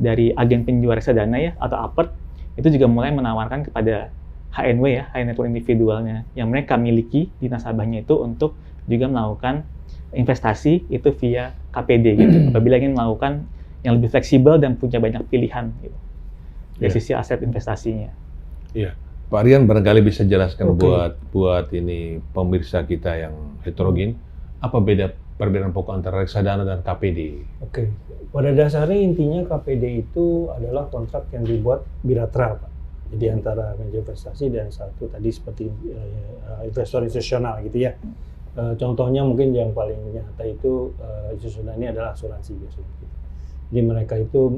dari agen penjual reksadana ya atau Apert itu juga mulai menawarkan kepada HNW ya, high net worth individualnya yang mereka miliki di nasabahnya itu untuk juga melakukan investasi itu via KPD gitu. Apabila ingin melakukan yang lebih fleksibel dan punya banyak pilihan gitu dari sisi aset investasinya. Iya. Pak Rian barangkali bisa jelaskan Oke. buat ini pemirsa kita yang heterogen, apa perbedaan pokok antara reksadana dan KPD? Oke. Pada dasarnya intinya KPD itu adalah kontrak yang dibuat bilateral, Pak. Jadi antara manajer investasi dan satu tadi seperti investor institusional gitu ya. Contohnya mungkin yang paling nyata itu institusional ini adalah asuransi biasanya. Jadi mereka itu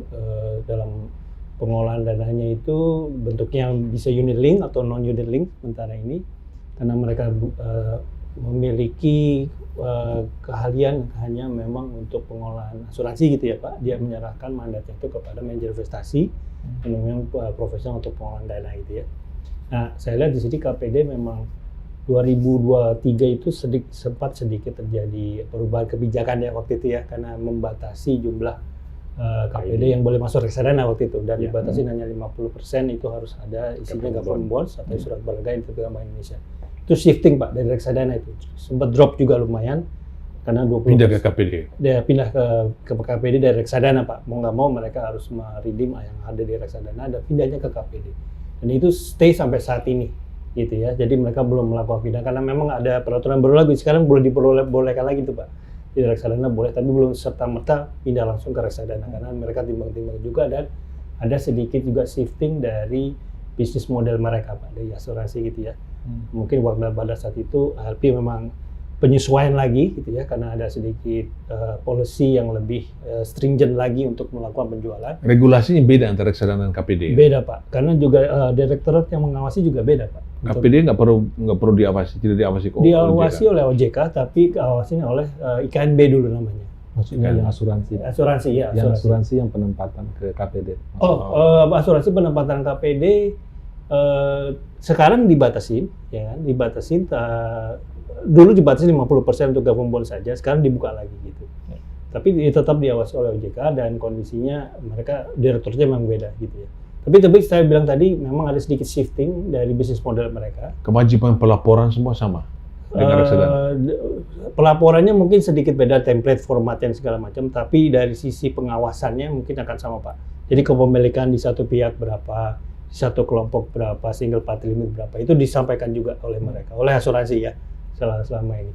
dalam pengolahan dananya itu bentuknya bisa unit link atau non unit link sementara ini karena mereka memiliki keahlian hanya memang untuk pengolahan asuransi gitu ya Pak. Dia menyerahkan mandatnya itu kepada manajer investasi yang memang profesional untuk pengolahan dana gitu ya. Nah, saya lihat di sini KPD memang 2023 itu sempat sedikit terjadi perubahan kebijakan ya waktu itu ya karena membatasi jumlah KPD yang boleh masuk reksadana waktu itu dan dibatasi hanya 50% itu harus ada isinya government bonds atau surat berharga yang diterbitkan Bank Indonesia. Itu shifting Pak dari reksadana itu sempat drop juga lumayan karena 20% Pindah ke KPD. Dia pindah ke KPD dari reksadana Pak. Mau nggak mau mereka harus meredeem yang ada di reksadana dan pindahnya ke KPD. Dan itu stay sampai saat ini gitu ya. Jadi mereka belum melakukan pindah karena memang ada peraturan baru lagi sekarang boleh diperbolehkan lagi tuh Pak. Di reksadana boleh, tapi belum serta-merta pindah langsung ke reksadana karena mereka timbang-timbang juga dan ada sedikit juga shifting dari bisnis model mereka Pak, dari asuransi gitu ya. Mungkin pada saat itu HLP memang penyesuaian lagi gitu ya karena ada sedikit policy yang lebih stringent lagi untuk melakukan penjualan. Regulasinya beda antara reksadana dan KPD. Beda Pak, karena juga direktorat yang mengawasi juga beda Pak. KPD nggak perlu diawasi, tidak diawasi kok. Diawasi oleh OJK, tapi awasinya oleh IKNB dulu namanya. Maksudnya yang asuransi. Asuransi ya. Yang asuransi yang penempatan ke KPD. Asuransi penempatan KPD sekarang dibatasin, ya kan? Dibatasin. Dulu dibatasi 50% untuk government bond saja, sekarang dibuka lagi gitu. Tapi tetap diawasi oleh OJK dan kondisinya mereka direkturnya memang beda gitu ya. Tapi saya bilang tadi memang ada sedikit shifting dari bisnis model mereka. Kewajiban pelaporan semua sama dengan reksadana. Pelaporannya mungkin sedikit beda, template, formatnya segala macam, tapi dari sisi pengawasannya mungkin akan sama Pak. Jadi kepemilikan di satu pihak berapa, di satu kelompok berapa, single party limit berapa, itu disampaikan juga oleh mereka, oleh asuransi ya selama ini.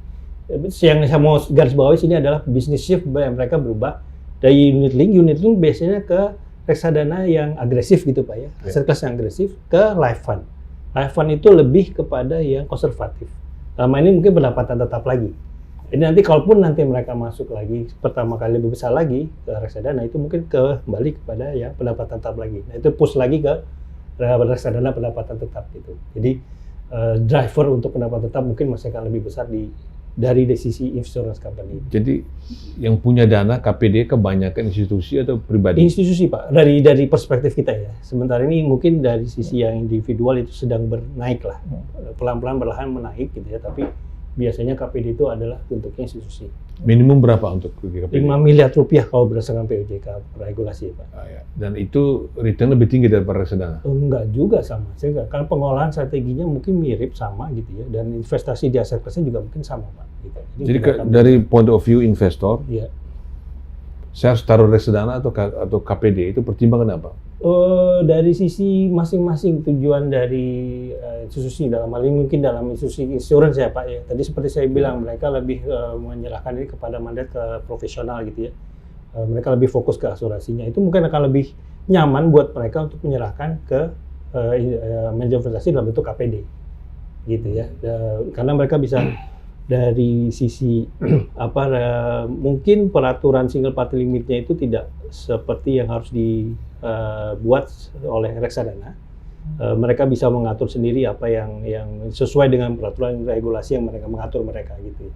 Yang saya mau garis bawahi sini adalah bisnis shift yang mereka berubah dari unit link biasanya ke reksadana yang agresif gitu Pak ya, aset kelas yang agresif ke life fund. Life fund itu lebih kepada yang konservatif. Lama ini mungkin pendapatan tetap lagi. Jadi nanti kalaupun nanti mereka masuk lagi pertama kali lebih besar lagi ke reksadana itu mungkin kembali kepada yang pendapatan tetap lagi. Nah itu push lagi ke reksadana pendapatan tetap gitu. Jadi driver untuk pendapatan tetap mungkin masih akan lebih besar dari sisi insurance company. Jadi yang punya dana KPD kebanyakan institusi atau pribadi? Institusi Pak, dari perspektif kita ya. Sementara ini mungkin dari sisi yang individual itu sedang bernaik lah, pelan-pelan berlahan menaik gitu ya. Tapi biasanya KPD itu adalah bentuknya institusi. Minimum berapa untuk KPD? 5 miliar rupiah kalau berdasarkan POJK regulasi Pak. Ya. Dan itu return lebih tinggi daripada reksadana? Enggak juga sama, karena pengolahan strateginya mungkin mirip sama gitu ya, dan investasi di aset kelasnya juga mungkin sama Pak. Gitu. Jadi dari point of view investor, ya. Saya harus taruh reksadana atau KPD itu pertimbangan apa? Dari sisi masing-masing tujuan dari institusi dalam hal ini mungkin dalam institusi insurance ya Pak ya. Tadi seperti saya bilang mereka lebih menyerahkan ini kepada mandat ke profesional gitu ya. Mereka lebih fokus ke asuransinya. Itu mungkin akan lebih nyaman buat mereka untuk menyerahkan ke manajer investasi dalam bentuk KPD gitu ya. Karena mereka bisa dari sisi mungkin peraturan single party limitnya itu tidak seperti yang harus dibuat oleh reksadana. Mereka bisa mengatur sendiri apa yang sesuai dengan peraturan regulasi yang mereka mengatur mereka gitu.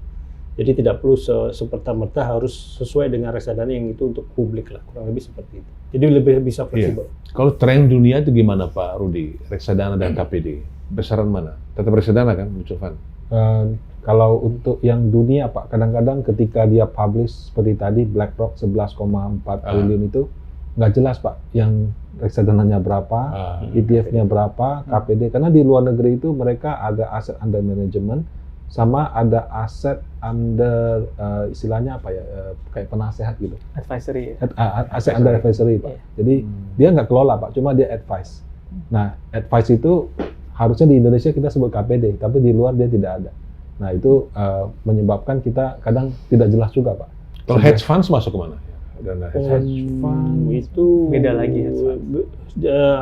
Jadi tidak perlu seperti-merta harus sesuai dengan reksadana yang itu untuk publik lah, kurang lebih seperti itu. Jadi lebih bisa fleksibel. Iya. Kalau tren dunia itu gimana Pak Rudi? Reksadana dan KPD, besaran mana? Tetap reksadana kan mutual fund? Kalau untuk yang dunia Pak, kadang-kadang ketika dia publish seperti tadi BlackRock 11,4 triliun itu nggak jelas Pak, yang reksadananya berapa, ETF-nya berapa, KPD, karena di luar negeri itu mereka ada aset under management sama ada aset under istilahnya apa ya, kayak penasehat gitu. Advisory. Aset under advisory Pak. Jadi dia nggak kelola Pak, cuma dia advice. Nah, advice itu harusnya di Indonesia kita sebut KPD, tapi di luar dia tidak ada. Nah, itu menyebabkan kita kadang tidak jelas juga Pak. Kalau hedge funds masuk kemana? Dana hedge fund. Hedge fund itu Beda lagi hedge fund.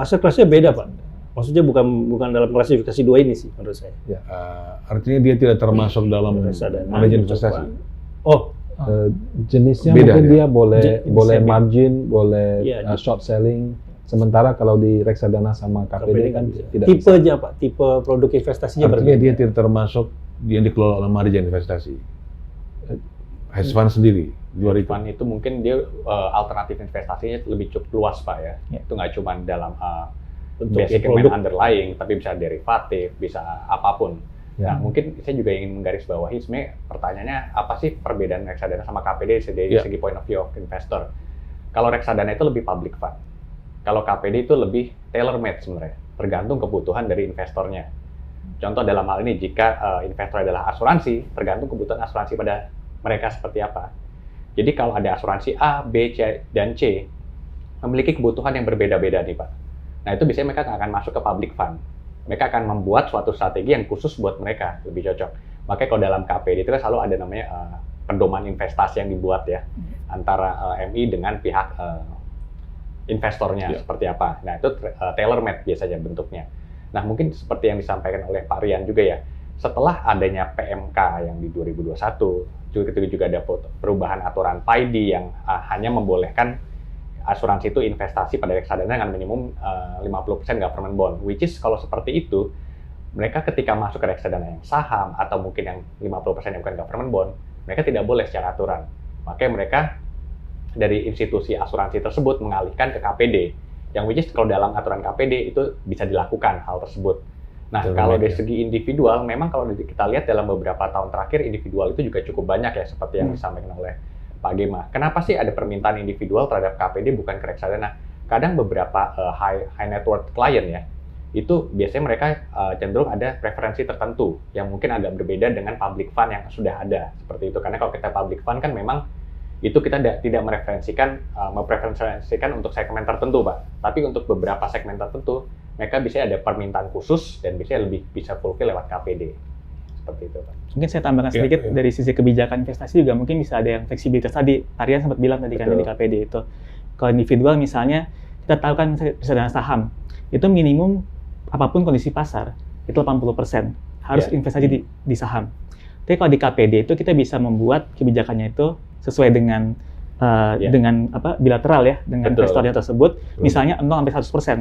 Aset kelasnya beda Pak. Maksudnya bukan dalam klasifikasi dua ini sih menurut saya. Artinya dia tidak termasuk dalam Reksadana, manajemen mutual investasi. fund. Oh, Jenisnya Beda mungkin ya? dia boleh Jenisnya beda. margin, boleh Iya, short selling. Sementara kalau di reksadana sama KPD kan bisa. tidak Tipe bisa. aja Pak, tipe produk investasinya Artinya berbeda. dia tidak termasuk yang dikelola oleh manajemen investasi. Hedge fund sendiri, di luar itu. Fund itu mungkin dia alternatif investasinya lebih cukup luas Pak ya. Ya. Itu nggak cuma dalam Untuk basic produk. main underlying, tapi bisa derivatif, bisa apapun. Ya. Nah, mungkin saya juga ingin menggarisbawahi sebenarnya pertanyaannya apa sih perbedaan reksadana sama KPD dari Ya. segi point of view of investor. Kalau reksadana itu lebih public fund. Kalau KPD itu lebih tailor-made sebenarnya, tergantung kebutuhan dari investornya. Contoh dalam hal ini, jika investor adalah asuransi, tergantung kebutuhan asuransi pada mereka seperti apa. Jadi kalau ada asuransi A, B, C, dan C, memiliki kebutuhan yang berbeda-beda nih Pak. Nah itu biasanya mereka akan masuk ke public fund. Mereka akan membuat suatu strategi yang khusus buat mereka, lebih cocok. Makanya kalau dalam KPD itu kan selalu ada namanya pedoman investasi yang dibuat ya, antara MI dengan pihak investornya seperti apa. Nah itu tailor-made biasanya bentuknya. Nah mungkin seperti yang disampaikan oleh Pak Rian juga ya, setelah adanya PMK yang di 2021, juga ada perubahan aturan PAID yang hanya membolehkan asuransi itu investasi pada reksadana dengan minimum 50% government bond. Which is kalau seperti itu, mereka ketika masuk ke reksadana yang saham atau mungkin yang 50% yang bukan government bond, mereka tidak boleh secara aturan. Makanya mereka dari institusi asuransi tersebut mengalihkan ke KPD. Yang which is kalau dalam aturan KPD itu bisa dilakukan hal tersebut. Nah, kalau dari segi individual, memang kalau kita lihat dalam beberapa tahun terakhir, individual itu juga cukup banyak ya, seperti yang disampaikan oleh Pak Gema. Kenapa sih ada permintaan individual terhadap KPD bukan ke reksadana? Kadang beberapa high net worth client ya, itu biasanya mereka cenderung ada preferensi tertentu yang mungkin agak berbeda dengan public fund yang sudah ada, seperti itu. Karena kalau kita public fund kan memang itu kita tidak mereferensikan untuk segmen tertentu, Pak. Tapi untuk beberapa segmen tertentu, mereka bisa ada permintaan khusus dan bisa fulfill lewat KPD. Seperti itu, Pak. Mungkin saya tambahkan sedikit dari sisi kebijakan investasi juga mungkin bisa ada yang fleksibilitas tadi. Tarian sempat bilang tadi kan di KPD itu. Kalau individual misalnya, kita tahu kan reksadana saham, itu minimum apapun kondisi pasar, itu 80% harus investasi di saham. Tapi kalau di KPD itu kita bisa membuat kebijakannya itu sesuai dengan bilateral ya dengan investornya tersebut, misalnya 0 sampai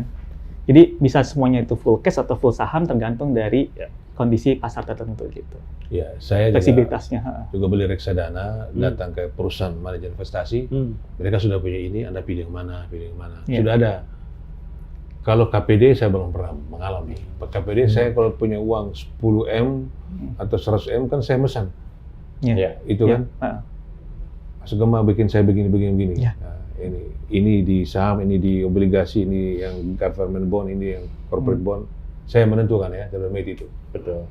100%. Jadi bisa semuanya itu full cash atau full saham tergantung dari kondisi pasar tertentu gitu. Ya, saya fleksibilitasnya juga beli reksadana, datang ke perusahaan manajer investasi, mereka sudah punya ini, Anda pilih yang mana, sudah ada. Kalau KPD saya belum pernah mengalami. KPD saya kalau punya uang 10M atau 100M kan saya mesan. Itu kan. Mas Gema bikin saya begini. Nah, ini di saham, ini di obligasi, ini yang government bond, ini yang corporate bond. Saya menentukan ya dalam itu. Betul.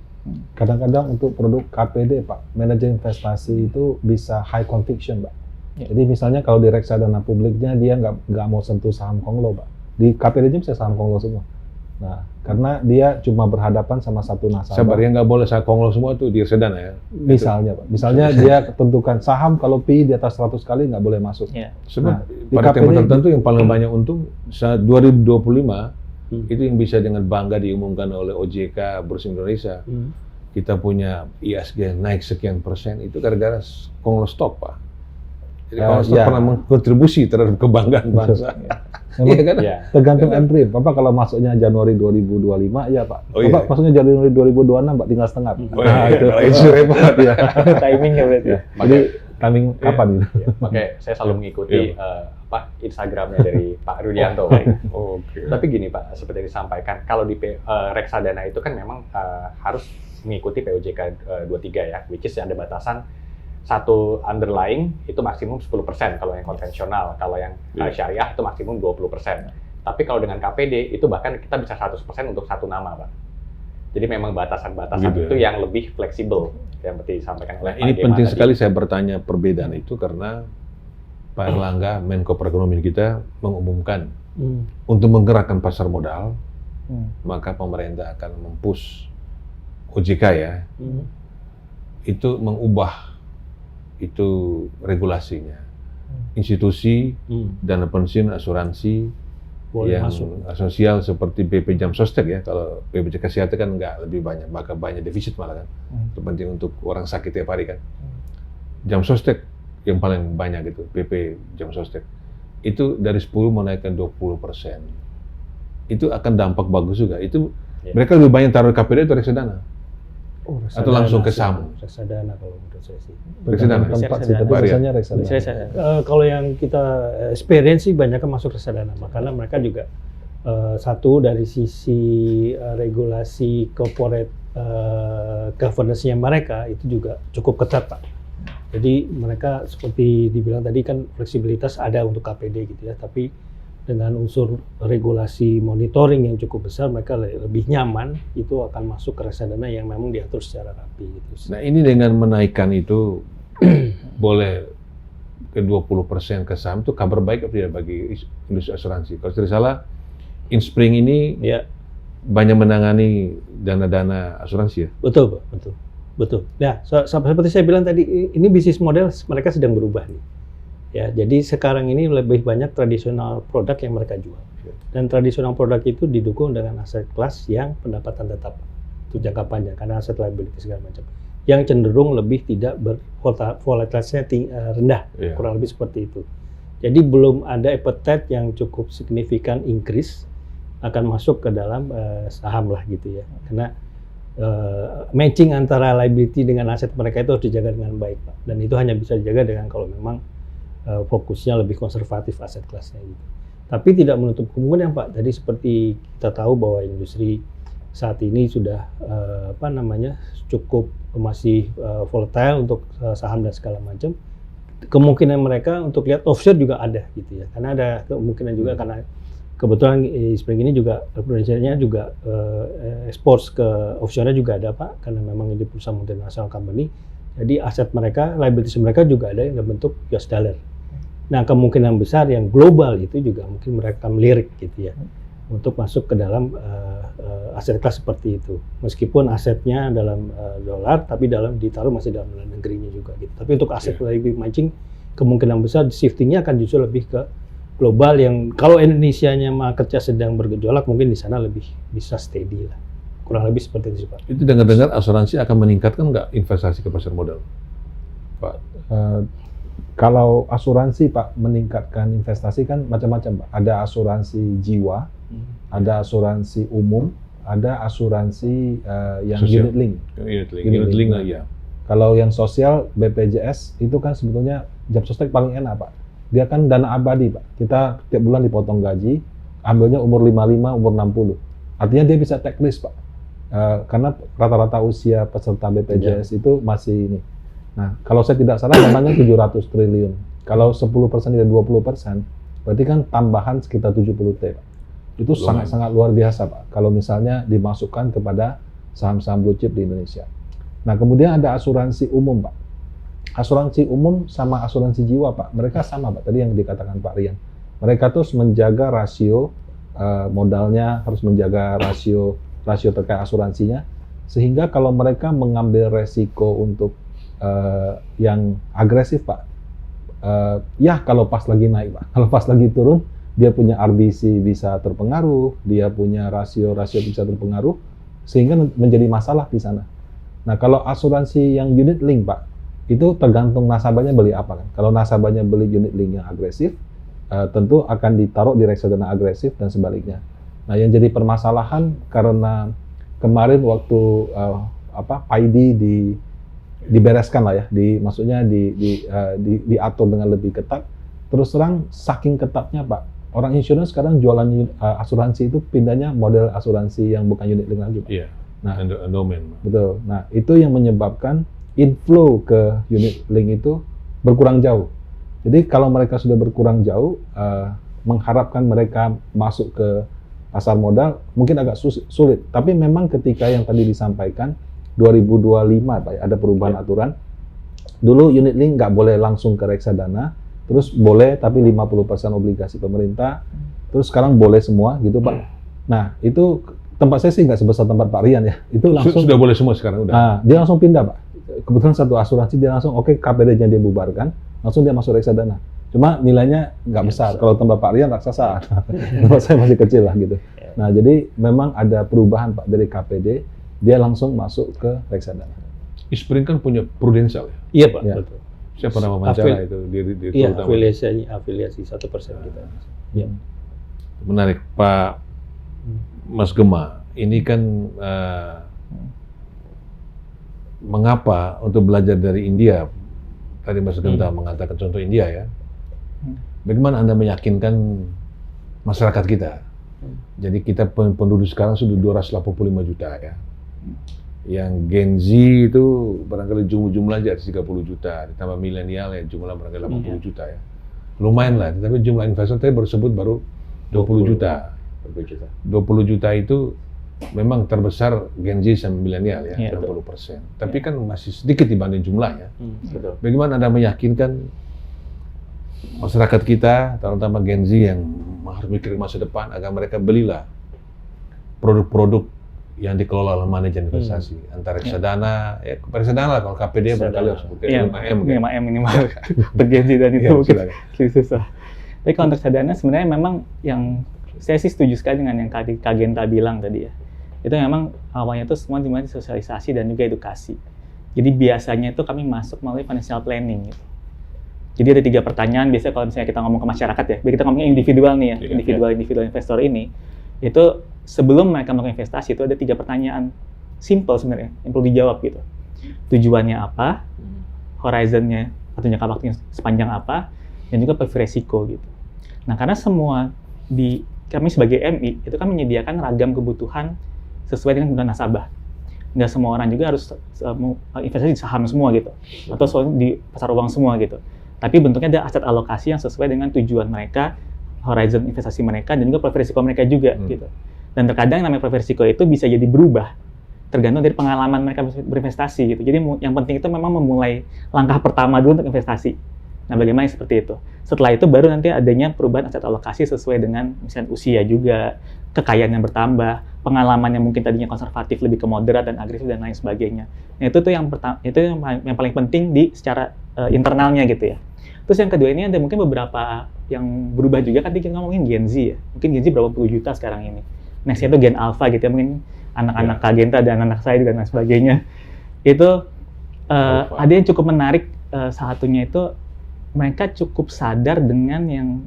Kadang-kadang untuk produk KPD, Pak, manajer investasi itu bisa high conviction, Pak. Jadi misalnya kalau di reksadana publiknya dia nggak mau sentuh saham konglo, Pak. Di KPD aja bisa saham konglo semua. Nah, karena dia cuma berhadapan sama satu nasabah. Sabar ya, nggak boleh saham konglo semua tuh di reksadana ya. Misalnya, Pak. Misalnya dia tentukan saham kalau PI di atas 100 kali nggak boleh masuk. Sebab pada tema tertentu yang paling banyak untung saat 2025 itu yang bisa dengan bangga diumumkan oleh OJK Bursa Indonesia. Kita punya ISG naik sekian persen itu gara-gara konglo stok, Pak. Jadi konglo stok pernah mengkontribusi terhadap kebanggaan bangsa. Memang tergantung entry. Bapak kalau masuknya Januari 2025, ya Pak. Bapak masuknya Januari 2026, Pak, tinggal setengah. Itu repot ya. Timingnya berarti. Jadi timing kapan gitu? Makanya saya selalu mengikuti Instagramnya dari Pak Rudianto. Tapi gini Pak, seperti yang disampaikan, kalau di reksadana itu kan memang harus mengikuti POJK 23 ya, which is ada batasan satu underlying itu maksimum 10% kalau yang konvensional, kalau yang syariah itu maksimum 20%. Tapi kalau dengan KPD itu bahkan kita bisa 100% untuk satu nama, Pak. Jadi memang batasan-batasan Gitu, itu yang lebih fleksibel yang seperti disampaikan oleh Pak Ini Gema penting tadi. sekali saya bertanya perbedaan itu karena Pak Erlangga, Menko Perekonomian kita mengumumkan untuk menggerakkan pasar modal, maka pemerintah akan mempush OJK ya, itu mengubah itu regulasinya. Institusi, dana pensiun, asuransi, Boleh yang masuk. sosial seperti BP Jam Sostek ya, kalau BPJS Kesehatan kan nggak lebih banyak, bahkan banyak defisit malah kan. Itu penting untuk orang sakit tiap hari kan. Jam Sostek yang paling banyak gitu, BP Jam Sostek. Itu dari 10 menaikkan 20%. Itu akan dampak bagus juga. Itu mereka lebih banyak taruh KPD atau reksadana? Atau langsung ke saham? Reksadana kalau menurut saya sih. Reksadana. Tempat sih, tapi Reksadana. biasanya reksadana. Kalau yang kita experience sih banyak yang masuk reksadana, karena mereka juga satu dari sisi regulasi corporate governance-nya mereka itu juga cukup ketat, Pak. Jadi mereka seperti dibilang tadi kan fleksibilitas ada untuk KPD gitu ya, tapi dengan unsur regulasi monitoring yang cukup besar, mereka lebih nyaman itu akan masuk ke reksadana yang memang diatur secara rapi gitu. Nah ini dengan menaikkan itu boleh ke 20% ke saham itu kabar baik atau tidak bagi industri asuransi? Kalau tidak salah, Inspring ini banyak menangani dana-dana asuransi ya? Betul, Pak. Betul. Nah, seperti saya bilang tadi, ini bisnis model mereka sedang berubah nih. Ya, jadi sekarang ini lebih banyak tradisional produk yang mereka jual. Dan tradisional produk itu didukung dengan aset kelas yang pendapatan tetap untuk jangka panjang karena aset liability segala macam. Yang cenderung lebih tidak volatilitasnya rendah, kurang lebih seperti itu. Jadi belum ada appetite yang cukup signifikan increase akan masuk ke dalam saham lah gitu ya. Karena matching antara liability dengan aset mereka itu harus dijaga dengan baik, Pak. Dan itu hanya bisa dijaga dengan kalau memang fokusnya lebih konservatif aset kelasnya gitu. Tapi tidak menutup kemungkinan, Pak. Tadi seperti kita tahu bahwa industri saat ini sudah cukup masih volatile untuk saham dan segala macam. Kemungkinan mereka untuk lihat offshore juga ada gitu ya. Karena ada kemungkinan juga karena kebetulan Spring ini juga produsennya juga ekspor ke offshore-nya juga ada, Pak, karena memang ini perusahaan multinational company. Jadi aset mereka, liabilities mereka juga ada yang berbentuk US dollar. Nah, kemungkinan besar yang global itu juga mungkin mereka melirik gitu ya untuk masuk ke dalam aset kelas seperti itu. Meskipun asetnya dalam dolar, tapi ditaruh masih dalam negerinya juga gitu. Tapi untuk aset lebih matching, kemungkinan besar shiftingnya akan justru lebih ke global yang kalau Indonesia-nya marketnya sedang bergejolak, mungkin di sana lebih bisa steady lah. Kurang lebih seperti itu, Pak. Itu dengar-dengar asuransi akan meningkatkan nggak investasi ke pasar modal, Pak? Kalau asuransi, Pak, meningkatkan investasi kan macam-macam, Pak. Ada asuransi jiwa, ada asuransi umum, ada asuransi yang Sosial. unit link. Unit link ya. Kalau yang sosial BPJS itu kan sebetulnya Jam Sostek paling enak, Pak. Dia kan dana abadi, Pak. Kita tiap bulan dipotong gaji, ambilnya umur 55, umur 60. Artinya dia bisa take risk, Pak. Karena rata-rata usia peserta BPJS itu masih ini. Nah, kalau saya tidak salah dananya 700 triliun. Kalau 10% dan 20%, berarti kan tambahan sekitar 70 T, Pak. Itu sangat-sangat luar biasa, Pak. Kalau misalnya dimasukkan kepada saham-saham blue chip di Indonesia. Nah, kemudian ada asuransi umum, Pak. Asuransi umum sama asuransi jiwa, Pak. Mereka sama, Pak. Tadi yang dikatakan Pak Rian. Mereka terus menjaga rasio modalnya, harus menjaga rasio terkait asuransinya. Sehingga kalau mereka mengambil resiko untuk yang agresif, Pak, ya kalau pas lagi naik, Pak. Kalau pas lagi turun, dia punya RBC bisa terpengaruh, dia punya rasio bisa terpengaruh, sehingga menjadi masalah di sana. Nah, kalau asuransi yang unit link, Pak, itu tergantung nasabahnya beli apa kan. Kalau nasabahnya beli unit link yang agresif, tentu akan ditaruh di reksadana agresif dan sebaliknya. Nah, yang jadi permasalahan karena kemarin waktu PAID dibereskan lah ya, maksudnya diatur dengan lebih ketat. Terus terang saking ketatnya, Pak, orang insurance sekarang jualan asuransi itu pindahnya model asuransi yang bukan unit link lagi, Pak. Iya. Nah, Endowment. betul. Nah, itu yang menyebabkan inflow ke unit link itu berkurang jauh. Jadi kalau mereka sudah berkurang jauh, mengharapkan mereka masuk ke pasar modal mungkin agak sulit. Tapi memang ketika yang tadi disampaikan 2025 Pak, ada perubahan aturan. Dulu unit link nggak boleh langsung ke reksadana, terus boleh tapi 50% obligasi pemerintah, terus sekarang boleh semua gitu Pak. Nah, itu tempat saya sih nggak sebesar tempat Pak Rian ya. Itu langsung Sudah boleh semua sekarang udah. Nah, dia langsung pindah Pak. Kebetulan satu asuransi dia langsung KPD-nya dia bubarkan, langsung dia masuk reksadana. Cuma nilainya nggak besar. Kalau tempat Pak Rian raksasa. Tempat saya masih kecil lah gitu. Nah, jadi memang ada perubahan Pak dari KPD, dia langsung masuk ke reksadana. Ispring kan punya Prudential ya. Iya Pak, Ya. betul. Saya pernah wawancara itu di Iya, terutama. afiliasi 1% kita. Iya. Menarik Pak Mas Gema. Ini kan mengapa untuk belajar dari India? Tadi Mas Genta mengatakan contoh India ya. Bagaimana Anda meyakinkan masyarakat kita? Jadi kita penduduk sekarang sudah 285 juta ya. Yang Gen Z itu barangkali jumlah aja 30 juta, ditambah milenial ya jumlah barangkali 80 juta ya. Lumayan lah, tapi jumlah investor tadi baru sebut baru 20 juta. 20 juta itu memang terbesar Gen Z sama milenial ya, 60%. Tapi kan masih sedikit dibanding jumlahnya. Betul. Bagaimana Anda meyakinkan masyarakat kita, terutama Gen Z yang harus mikir masa depan, agar mereka belilah produk-produk yang dikelola oleh manajer investasi, antara reksadana, ya reksadana lah, kalau KPD barangkali harus seperti 5M. 5M minimal. Bergensi dan itu Ya, mungkin silakan. susah. Tapi kalau untuk reksadana sebenarnya memang yang saya sih setuju sekali dengan yang Kak Genta bilang tadi ya. Itu memang awalnya itu semua dimulai sosialisasi dan juga edukasi. Jadi biasanya itu kami masuk melalui financial planning gitu. Jadi ada 3 pertanyaan biasanya kalau misalnya kita ngomong ke masyarakat ya. Kita ngomongnya individual nih ya, individual investor ini. Itu sebelum mereka melakukan investasi itu ada 3 pertanyaan simple sebenarnya yang perlu dijawab gitu. Tujuannya apa? Horizonnya atau jangka waktunya sepanjang apa? Dan juga profil resiko gitu. Nah, karena semua kami sebagai MI itu kan menyediakan ragam kebutuhan sesuai dengan kebutuhan nasabah. Nggak semua orang juga harus investasi di saham semua gitu, atau di pasar uang semua gitu. Tapi bentuknya ada aset alokasi yang sesuai dengan tujuan mereka, horizon investasi mereka, dan juga profil risiko mereka juga gitu. Dan terkadang namanya profil risiko itu bisa jadi berubah tergantung dari pengalaman mereka berinvestasi gitu. Jadi yang penting itu memang memulai langkah pertama dulu untuk investasi. Nah, bagaimana seperti itu? Setelah itu baru nanti adanya perubahan aset alokasi sesuai dengan misalnya usia juga, kekayaan yang bertambah, pengalaman yang mungkin tadinya konservatif lebih ke moderat dan agresif dan lain sebagainya. Nah, itu tuh yang paling penting di secara internalnya gitu ya. Terus yang kedua ini ada mungkin beberapa yang berubah juga, kan kita ngomongin Gen Z ya. Mungkin Gen Z berapa puluh juta sekarang ini. Nextnya itu Gen Alpha gitu ya, mungkin anak-anak Kak Genta dan anak saya dan lain sebagainya. Itu ada yang cukup menarik, salah satunya itu mereka cukup sadar dengan yang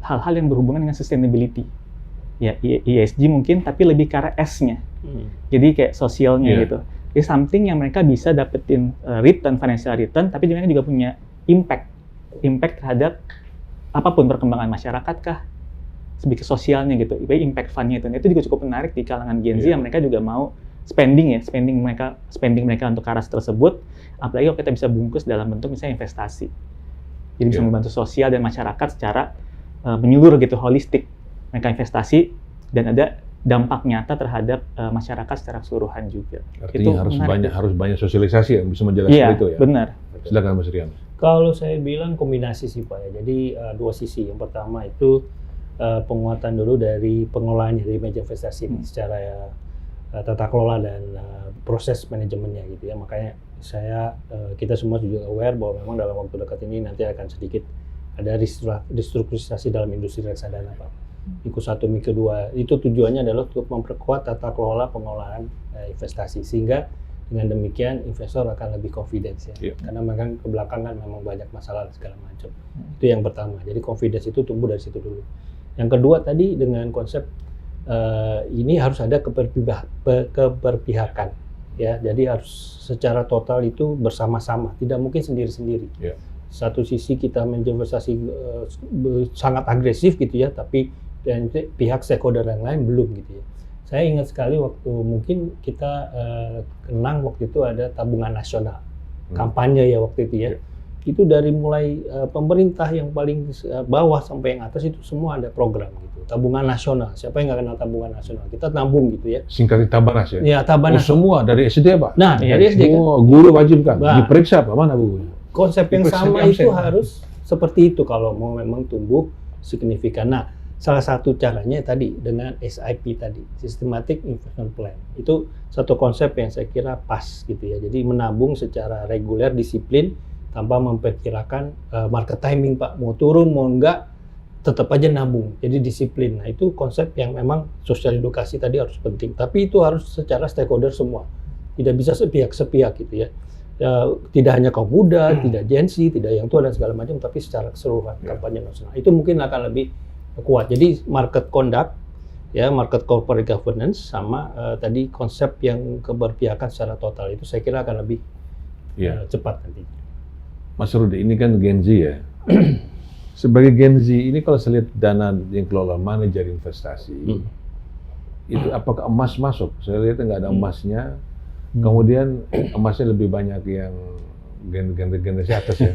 hal-hal yang berhubungan dengan sustainability. Ya, ESG mungkin, tapi lebih ke arah S-nya. Jadi kayak sosialnya gitu. Jadi something yang mereka bisa dapetin return, financial return, tapi mereka juga punya impact terhadap apapun perkembangan masyarakat kah, lebih ke sosialnya gitu. Impact fund-nya itu juga cukup menarik di kalangan Gen Z yang mereka juga mau spending mereka untuk ke arah tersebut. Apalagi kalau kita bisa bungkus dalam bentuk misalnya investasi. Jadi bisa membantu sosial dan masyarakat secara menyeluruh gitu, holistik. Mereka investasi dan ada dampak nyata terhadap masyarakat secara keseluruhan juga. Artinya harus banyak sosialisasi yang bisa menjelaskan itu ya. Benar. Silakan Mas Rian. Kalau saya bilang kombinasi sih Pak ya. Jadi 2 sisi. Yang pertama itu penguatan dulu dari pengelolaannya, dari manajer investasi secara tata kelola dan proses manajemennya gitu ya. Makanya kita semua juga aware bahwa memang dalam waktu dekat ini nanti akan sedikit ada restrukturisasi dalam industri reksadana Pak. Miku 1, Miku 2 itu tujuannya adalah untuk memperkuat tata kelola pengelolaan investasi, sehingga dengan demikian investor akan lebih confidence ya. Karena memang kebelakangan memang banyak masalah segala macam. Itu yang pertama. Jadi confidence itu tumbuh dari situ dulu. Yang kedua tadi dengan konsep ini harus ada keberpihakan ya. Jadi harus secara total itu bersama-sama, tidak mungkin sendiri-sendiri. Satu sisi kita investasi sangat agresif gitu ya, tapi dan pihak stakeholder yang lain belum gitu ya. Saya ingat sekali waktu mungkin kita kenang waktu itu ada tabungan nasional, kampanye ya waktu itu ya. Itu dari mulai pemerintah yang paling bawah sampai yang atas itu semua ada program gitu. Tabungan nasional, siapa yang nggak kenal tabungan nasional? Kita nabung gitu ya. Singkatnya Tabanas ya? Ya, Tabanas. Semua dari SD Pak? Nah, dari SD kan. Oh, guru wajib kan? Bah. Diperiksa Pak, mana bukunya? Konsep yang Diperiksa sama di itu absen. harus seperti itu kalau mau memang tumbuh signifikan. Nah, salah satu caranya tadi dengan SIP tadi, Systematic Investment Plan. Itu satu konsep yang saya kira pas gitu ya. Jadi menabung secara reguler, disiplin, tanpa memperkirakan market timing Pak. Mau turun, mau enggak, tetap aja nabung. Jadi disiplin. Nah, itu konsep yang memang sosial edukasi tadi harus penting. Tapi itu harus secara stakeholder semua. Tidak bisa sepihak-sepihak gitu ya. Tidak hanya kaum muda, tidak Gen Z, tidak yang tua dan segala macam, tapi secara keseluruhan kampanye nasional. Itu mungkin akan lebih kuat. Jadi market conduct, ya market corporate governance, sama tadi konsep yang keberpihakan secara total itu saya kira akan lebih cepat nanti. Mas Rudi, ini kan Gen Z ya. Sebagai Gen Z ini kalau saya lihat dana yang kelola manajer investasi, itu apakah emas masuk? Saya lihat nggak ada emasnya. Kemudian emasnya lebih banyak yang generasi atas ya.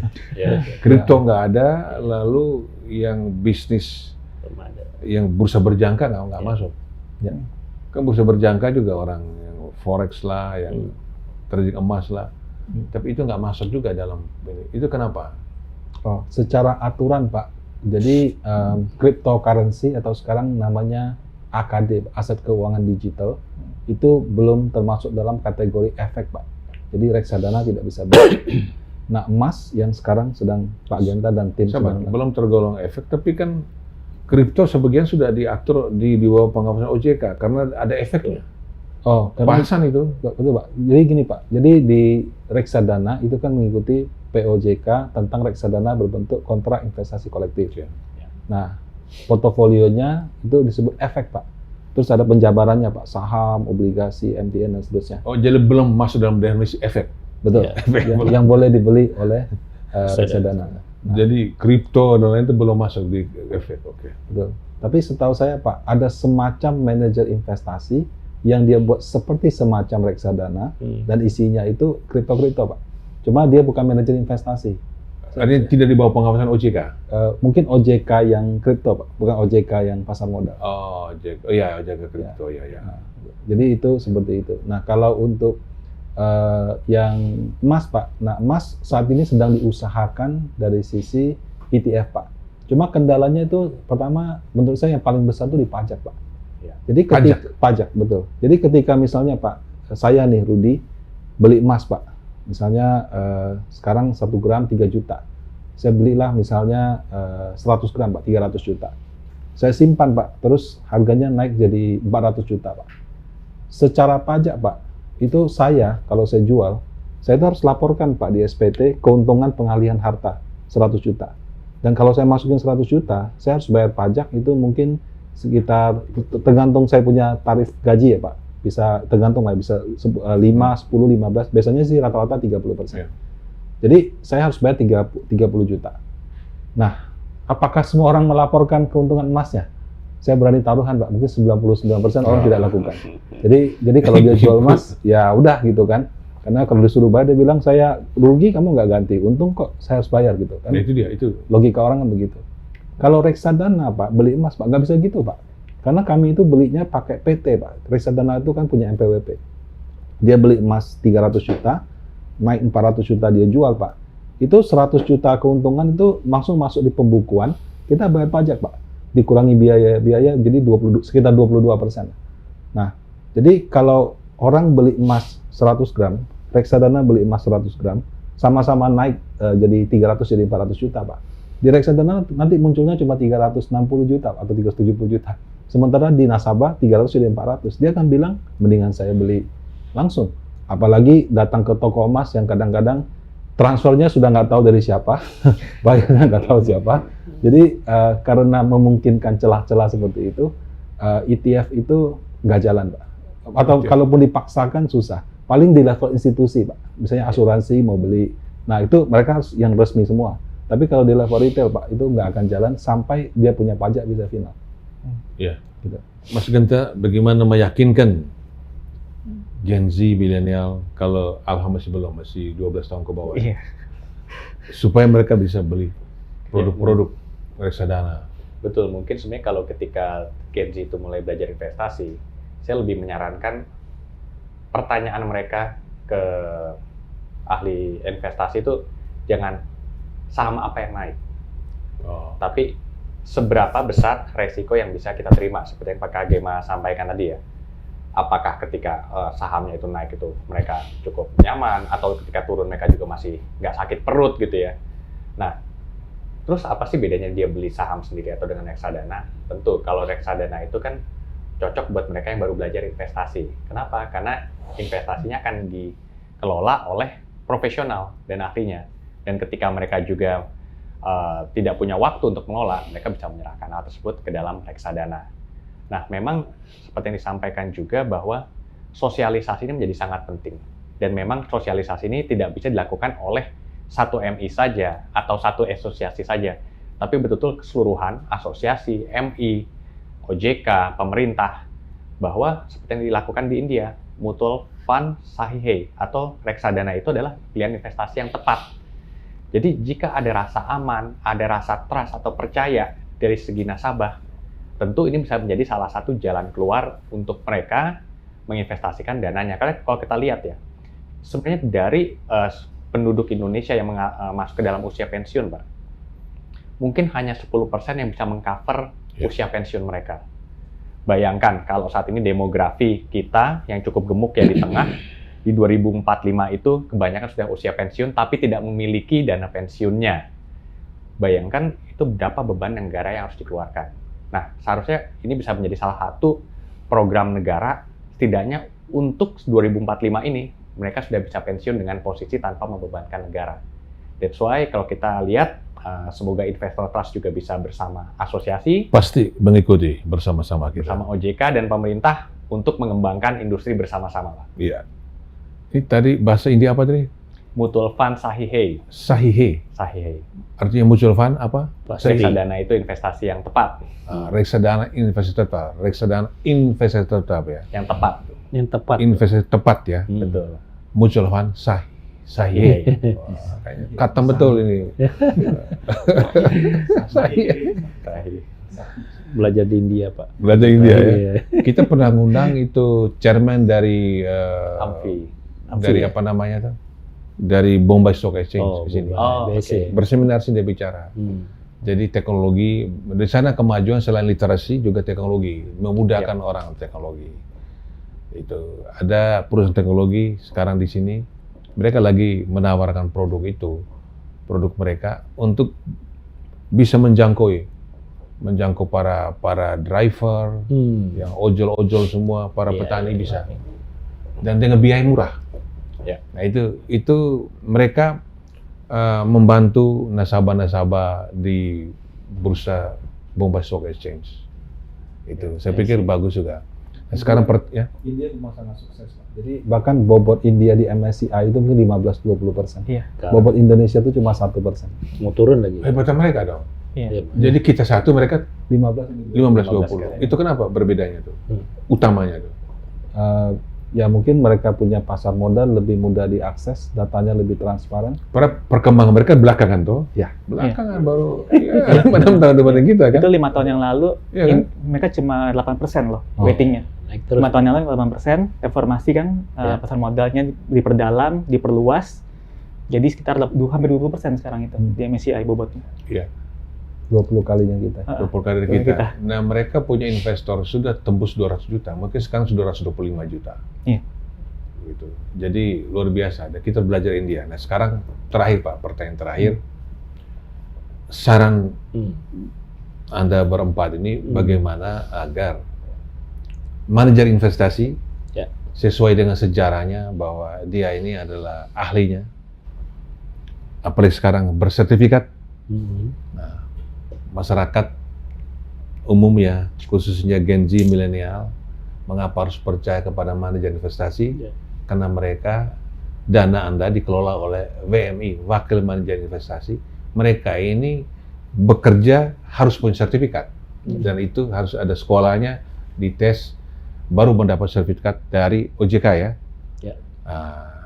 Kripto nggak ada, lalu yang bisnis, yang bursa berjangka nggak masuk. Ya. Kan bursa berjangka juga orang yang forex lah, yang trading emas lah. Tapi itu nggak masuk juga dalam ini. Itu kenapa? Oh, secara aturan Pak. Jadi cryptocurrency atau sekarang namanya AKD, aset keuangan digital, itu belum termasuk dalam kategori efek Pak. Jadi reksadana tidak bisa beli. Nah, emas yang sekarang sedang Pak Genta dan tim belum tergolong efek, tapi kan kripto sebagian sudah diatur di bawah pengawasan OJK karena ada efeknya. Oh, karena bahasan itu. Betul Pak. Jadi gini Pak, jadi di reksadana itu kan mengikuti POJK tentang reksadana berbentuk kontrak investasi kolektif. Ya. Nah, portofolionya itu disebut efek Pak. Terus ada penjabarannya Pak, saham, obligasi, MTN dan seterusnya. Oh, jadi belum masuk dalam definisi efek. Betul. Yang boleh dibeli oleh reksadana. Nah, jadi kripto dan lain itu belum masuk di efek. Oke. Betul. Tapi setahu saya Pak, ada semacam manajer investasi yang dia buat seperti semacam reksadana dan isinya itu kripto-kripto Pak. Cuma dia bukan manajer investasi. Artinya tidak di bawah pengawasan OJK? Mungkin OJK yang kripto Pak, bukan OJK yang pasar modal. Oh, iya OJK kripto, ya. Nah, jadi itu seperti itu. Nah, kalau untuk yang emas Pak, nah emas saat ini sedang diusahakan dari sisi ETF Pak. Cuma kendalanya itu pertama menurut saya yang paling besar itu di pajak Pak. Ya. Jadi pajak betul. Jadi ketika misalnya Pak, saya nih Rudi beli emas Pak, misalnya sekarang 1 gram 3 juta, saya belilah misalnya 100 gram Pak 300 juta, saya simpan Pak, terus harganya naik jadi 400 juta Pak. Secara pajak Pak, itu saya kalau saya jual, saya itu harus laporkan Pak di SPT keuntungan pengalihan harta 100 juta. Dan kalau saya masukin 100 juta, saya harus bayar pajak itu mungkin sekitar, tergantung saya punya tarif gaji ya Pak, bisa tergantung lah, bisa 5, 10, 15, biasanya sih rata-rata 30%. Jadi saya harus bayar 30 juta. Nah, apakah semua orang melaporkan keuntungan emasnya? Saya berani taruhan Pak, mungkin 99% orang tidak lakukan. Jadi kalau dia jual emas, ya udah gitu kan. Karena kalau disuruh bayar, dia bilang saya rugi, kamu nggak ganti. Untung kok saya harus bayar gitu kan. Nah, itu dia, itu. Logika orang kan begitu. Kalau reksadana Pak, beli emas Pak, nggak bisa gitu Pak. Karena kami itu belinya pakai PT Pak. Reksadana itu kan punya MPWP. Dia beli emas 300 juta, naik 400 juta dia jual Pak. Itu 100 juta keuntungan itu langsung masuk di pembukuan, kita bayar pajak Pak. Dikurangi biaya jadi sekitar 22%. Nah, jadi kalau orang beli emas 100 gram, reksadana beli emas 100 gram, sama-sama naik jadi 300 jadi 400 juta Pak. Di reksadana nanti munculnya cuma 360 juta atau 370 juta. Sementara di nasabah 300 jadi 400. Dia akan bilang, mendingan saya beli langsung. Apalagi datang ke toko emas yang kadang-kadang transfernya sudah nggak tahu dari siapa, bayarnya nggak tahu siapa. Jadi karena memungkinkan celah-celah seperti itu, ETF itu nggak jalan Pak. Atau kalaupun dipaksakan susah. Paling di level institusi Pak. Misalnya asuransi mau beli. Nah itu mereka harus yang resmi semua. Tapi kalau di level retail Pak, itu nggak akan jalan sampai dia punya pajak bisa final. Iya. Gitu. Mas Genta, bagaimana meyakinkan Gen Z, milenial, kalau Alham masih belum, masih 12 tahun ke bawah, Iya. supaya mereka bisa beli produk-produk reksadana? Betul, mungkin sebenarnya kalau ketika Gen Z itu mulai belajar investasi, saya lebih menyarankan pertanyaan mereka ke ahli investasi itu jangan saham apa yang naik, tapi seberapa besar resiko yang bisa kita terima, seperti yang Pak Kagema sampaikan tadi ya. Apakah ketika sahamnya itu naik itu mereka cukup nyaman, atau ketika turun mereka juga masih nggak sakit perut gitu ya. Nah, terus apa sih bedanya dia beli saham sendiri atau dengan reksadana? Tentu kalau reksadana itu kan cocok buat mereka yang baru belajar investasi. Kenapa? Karena investasinya akan dikelola oleh profesional dan ahlinya. Dan ketika mereka juga tidak punya waktu untuk mengelola, mereka bisa menyerahkan hal tersebut ke dalam reksadana. Nah, memang seperti yang disampaikan juga bahwa sosialisasi ini menjadi sangat penting. Dan memang sosialisasi ini tidak bisa dilakukan oleh satu MI saja atau satu asosiasi saja, tapi betul-betul keseluruhan asosiasi, MI, OJK, pemerintah, bahwa seperti yang dilakukan di India, Mutual Fund Sahihai atau reksadana itu adalah pilihan investasi yang tepat. Jadi jika ada rasa aman, ada rasa trust atau percaya dari segi nasabah, tentu ini bisa menjadi salah satu jalan keluar untuk mereka menginvestasikan dananya. Karena kalau kita lihat ya, sebenarnya dari penduduk Indonesia yang masuk ke dalam usia pensiun, Pak, mungkin hanya 10% yang bisa mengcover usia pensiun mereka. Bayangkan kalau saat ini demografi kita yang cukup gemuk ya di tengah, di 2045 itu kebanyakan sudah usia pensiun tapi tidak memiliki dana pensiunnya. Bayangkan itu berapa beban negara yang harus dikeluarkan. Nah, seharusnya ini bisa menjadi salah satu program negara, setidaknya untuk 2045 ini, mereka sudah bisa pensiun dengan posisi tanpa membebankan negara. That's why kalau kita lihat, semoga Investor Trust juga bisa bersama asosiasi, Pasti mengikuti bersama-sama kita. bersama OJK dan pemerintah untuk mengembangkan industri bersama-sama, Pak. Iya. Ini tadi bahasa India apa tadi? Mutual Fund Sahihai. Sahihai. Sahihai. Artinya mutual fund apa? Reksadana itu investasi yang tepat. Reksadana investasi tetap. Reksadana investasi tetap ya. Yang tepat. Yang tepat. Investasi tepat ya. Betul. Mutual fund Sahihai. Wah, kayaknya katam betul ini. Sahihai. Sahihai. Belajar di India, Pak. Belajar India ya. Iya. Kita pernah ngundang itu chairman dari dari apa namanya tuh? Dari Bombay Stock Exchange ke sini. Oke. Berseminar sih dia bicara. Jadi teknologi, di sana kemajuan selain literasi juga teknologi, memudahkan orang teknologi. Itu ada perusahaan teknologi sekarang di sini, mereka lagi menawarkan produk itu, produk mereka untuk bisa menjangkau para driver, yang ojol-ojol semua, para petani bisa, dan dengan biaya murah. Nah itu mereka membantu nasabah-nasabah di bursa Bombay Stock Exchange. Itu saya pikir bagus juga. Nah, sekarang India memang sangat sukses, Pak. Jadi bahkan bobot India di MSCI itu mungkin 15-20%. Iya. Bobot Indonesia itu cuma 1%. Mau turun lagi. hebatan mereka dong. Iya. Jadi kita satu, mereka 15-20. 15-20. Itu kenapa berbedanya tuh? Utamanya tuh. Ya mungkin mereka punya pasar modal lebih mudah diakses, datanya lebih transparan. Para perkembangan mereka belakangan tuh. Ya. Belakangan baru. Ya, tahun depan kita kan. Itu 5 tahun yang lalu, Iya kan? mereka cuma 8% loh weightingnya. Naik terus. 5 tahun yang lalu 8%, reformasi kan, pasar modalnya diperdalam, diperluas. Jadi sekitar hampir 20% sekarang itu di MSCI bobotnya. Iya. 20 kalinya kita. 20 kali dari kita. Nah, mereka punya investor sudah tembus 200 juta, mungkin sekarang sudah 225 juta. Iya. Gitu. Jadi luar biasa. Dan kita belajar India. Nah, sekarang terakhir Pak, pertanyaan terakhir. Saran Anda berempat ini bagaimana agar manajer investasi sesuai dengan sejarahnya bahwa dia ini adalah ahlinya, apalagi sekarang bersertifikat. Nah, masyarakat umumnya, khususnya Gen Z milenial, mengapa harus percaya kepada manajer investasi? Karena mereka, dana Anda dikelola oleh WMI, Wakil Manajer Investasi. Mereka ini bekerja harus punya sertifikat, dan itu harus ada sekolahnya, dites, baru mendapat sertifikat dari OJK ya. Ya.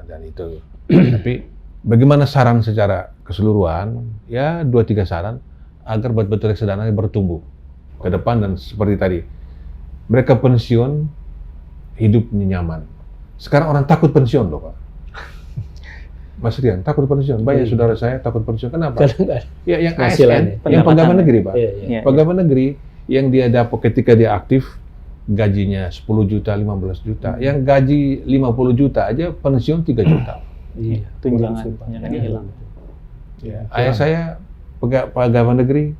Dan itu. Tapi bagaimana saran secara keseluruhan? Ya 2-3 saran agar betul-betul reksadana bertumbuh ke depan dan seperti tadi. Mereka pensiun, hidupnya nyaman. Sekarang orang takut pensiun loh Pak. Mas Rian, takut pensiun. Banyak saudara saya takut pensiun. Kenapa? Ya yang ASN, yang pegawai negeri Pak. Iya. Pegawai negeri yang dia dapat ketika dia aktif, gajinya 10 juta, 15 juta. Yang gaji 50 juta aja pensiun 3 juta. Iya, tunjangannya hilang. Ya. Ayah saya pegawai negeri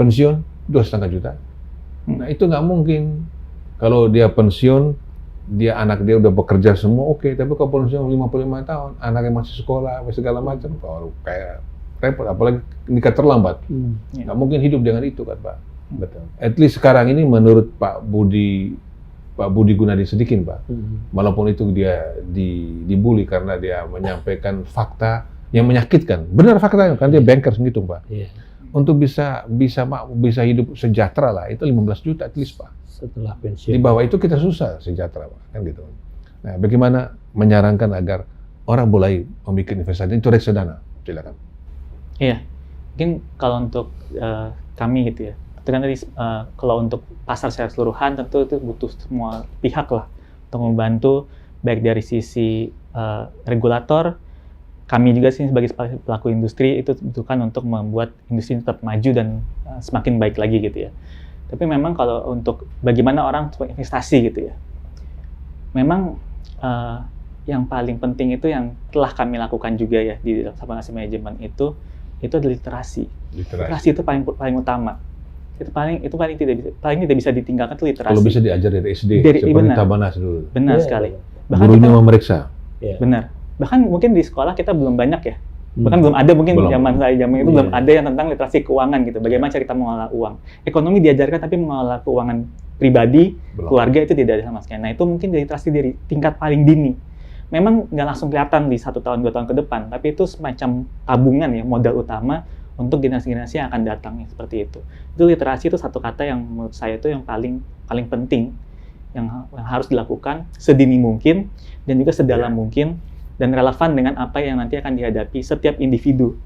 pensiun 2,5 juta. Nah itu nggak mungkin. Kalau dia pensiun, anak dia udah bekerja semua, oke. Tapi kalau pensiun 55 tahun, anaknya masih sekolah, segala macam, kalau kayak repot. Apalagi nikah terlambat, nggak mungkin hidup dengan itu kan Pak. Betul. At least sekarang ini menurut Pak Budi Gunadi Sadikin Pak, walaupun itu dia dibully karena dia menyampaikan fakta yang menyakitkan. Benar faktanya kan dia bankers gitu Pak. Iya. Untuk bisa hidup sejahtera lah itu 15 juta at least Pak. Setelah pensiun. Di bawah itu kita susah sejahtera Pak, kan gitu. Nah, bagaimana menyarankan agar orang mulai membuat investasi itu reksadana? Silakan. Iya. Mungkin kalau untuk kami gitu ya. Itu kan tadi kalau untuk pasar secara keseluruhan tentu itu butuh semua pihak lah untuk membantu baik dari sisi regulator, kami juga sih sebagai pelaku industri itu dibutuhkan untuk membuat industri tetap maju dan semakin baik lagi gitu ya. Tapi memang kalau untuk bagaimana orang investasi gitu ya, memang yang paling penting itu yang telah kami lakukan juga ya di Sabang Asset Management itu adalah literasi. Literasi itu paling utama. Itu paling tidak bisa ditinggalkan itu literasi. Kalau bisa diajar dari SD, seperti Tabanas dulu. Benar sekali. Bahkan gurunya memeriksa. Benar. Bahkan mungkin di sekolah kita belum banyak ya. Bahkan belum ada mungkin zaman itu belum ada yang tentang literasi keuangan gitu. Bagaimana cara kita mengelola uang. Ekonomi diajarkan tapi mengelola keuangan pribadi, keluarga itu tidak ada sama sekali. Nah itu mungkin literasi dari tingkat paling dini. Memang nggak langsung kelihatan di 1 tahun, 2 tahun ke depan. Tapi itu semacam tabungan ya, modal utama untuk generasi-generasi yang akan datang seperti itu. Itu literasi itu satu kata yang menurut saya itu yang paling penting yang harus dilakukan sedini mungkin dan juga sedalam mungkin dan relevan dengan apa yang nanti akan dihadapi setiap individu,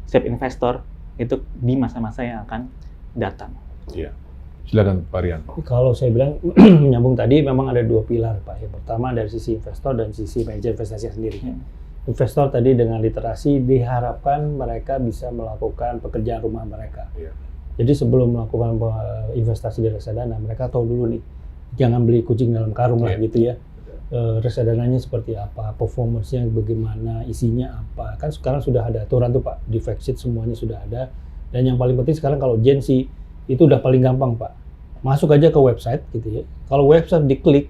setiap investor itu di masa-masa yang akan datang. Iya. Silakan Pak Rian. Kalau saya bilang menyambung tadi memang ada 2 pilar Pak. Yang pertama dari sisi investor dan sisi manajer investasi sendiri. Investor tadi dengan literasi diharapkan mereka bisa melakukan pekerjaan rumah mereka. Jadi sebelum melakukan investasi di reksadana, mereka tahu dulu nih, jangan beli kucing dalam karung lah gitu ya. Reksadananya seperti apa, performance-nya bagaimana, isinya apa. Kan sekarang sudah ada aturan tuh Pak, di fact sheet semuanya sudah ada. Dan yang paling penting sekarang kalau Gen Z itu udah paling gampang Pak. Masuk aja ke website gitu ya. Kalau website diklik,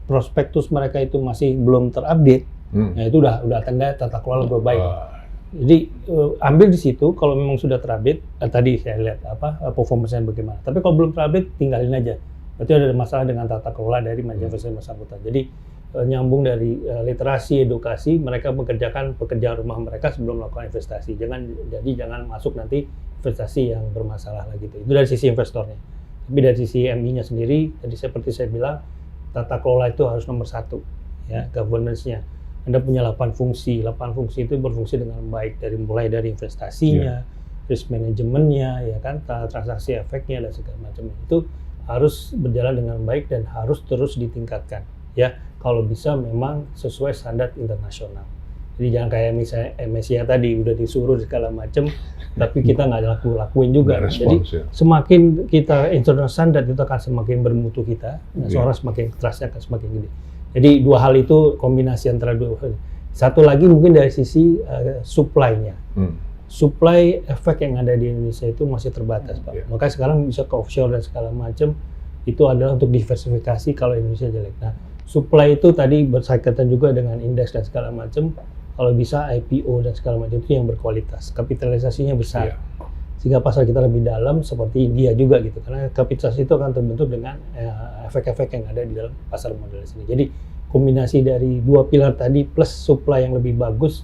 prospektus mereka itu masih belum terupdate, nah itu udah tanda tata kelola berbaik. Jadi ambil di situ kalau memang sudah terupdate, tadi saya lihat performance-nya bagaimana. Tapi kalau belum terupdate tinggalin aja. Berarti ada masalah dengan tata kelola dari manajer investasi bersangkutan. Jadi nyambung dari literasi, edukasi, mereka mengerjakan pekerjaan rumah mereka sebelum melakukan investasi. Jangan masuk nanti investasi yang bermasalah lagi gitu. Itu dari sisi investornya. Tapi dari sisi MI-nya sendiri, tadi seperti saya bilang, tata kelola itu harus nomor 1, ya, governance-nya. Anda punya 8 fungsi. 8 fungsi itu berfungsi dengan baik mulai dari investasinya, risk manajemennya, ya kan, transaksi efeknya dan segala macam. Itu harus berjalan dengan baik dan harus terus ditingkatkan. Ya, kalau bisa memang sesuai standar internasional. Jadi jangan kayak misalnya MSCI yang tadi udah disuruh segala macam, tapi kita nggak lakuin juga. Respons, jadi semakin kita international standard itu akan semakin bermutu kita, seorang semakin trustnya akan semakin gede. Jadi 2 hal itu kombinasi antara 2 hal. Satu lagi mungkin dari sisi supply-nya. Supply efek yang ada di Indonesia itu masih terbatas Pak. Makanya sekarang bisa ke offshore dan segala macam itu adalah untuk diversifikasi kalau Indonesia jelek. Nah, supply itu tadi berkaitan juga dengan indeks dan segala macam. Kalau bisa IPO dan segala macam itu yang berkualitas, kapitalisasinya besar, sehingga pasar kita lebih dalam seperti India juga gitu. Karena kapitalisasi itu akan terbentuk dengan efek-efek yang ada di dalam pasar modal sini. Jadi kombinasi dari 2 pilar tadi plus supply yang lebih bagus,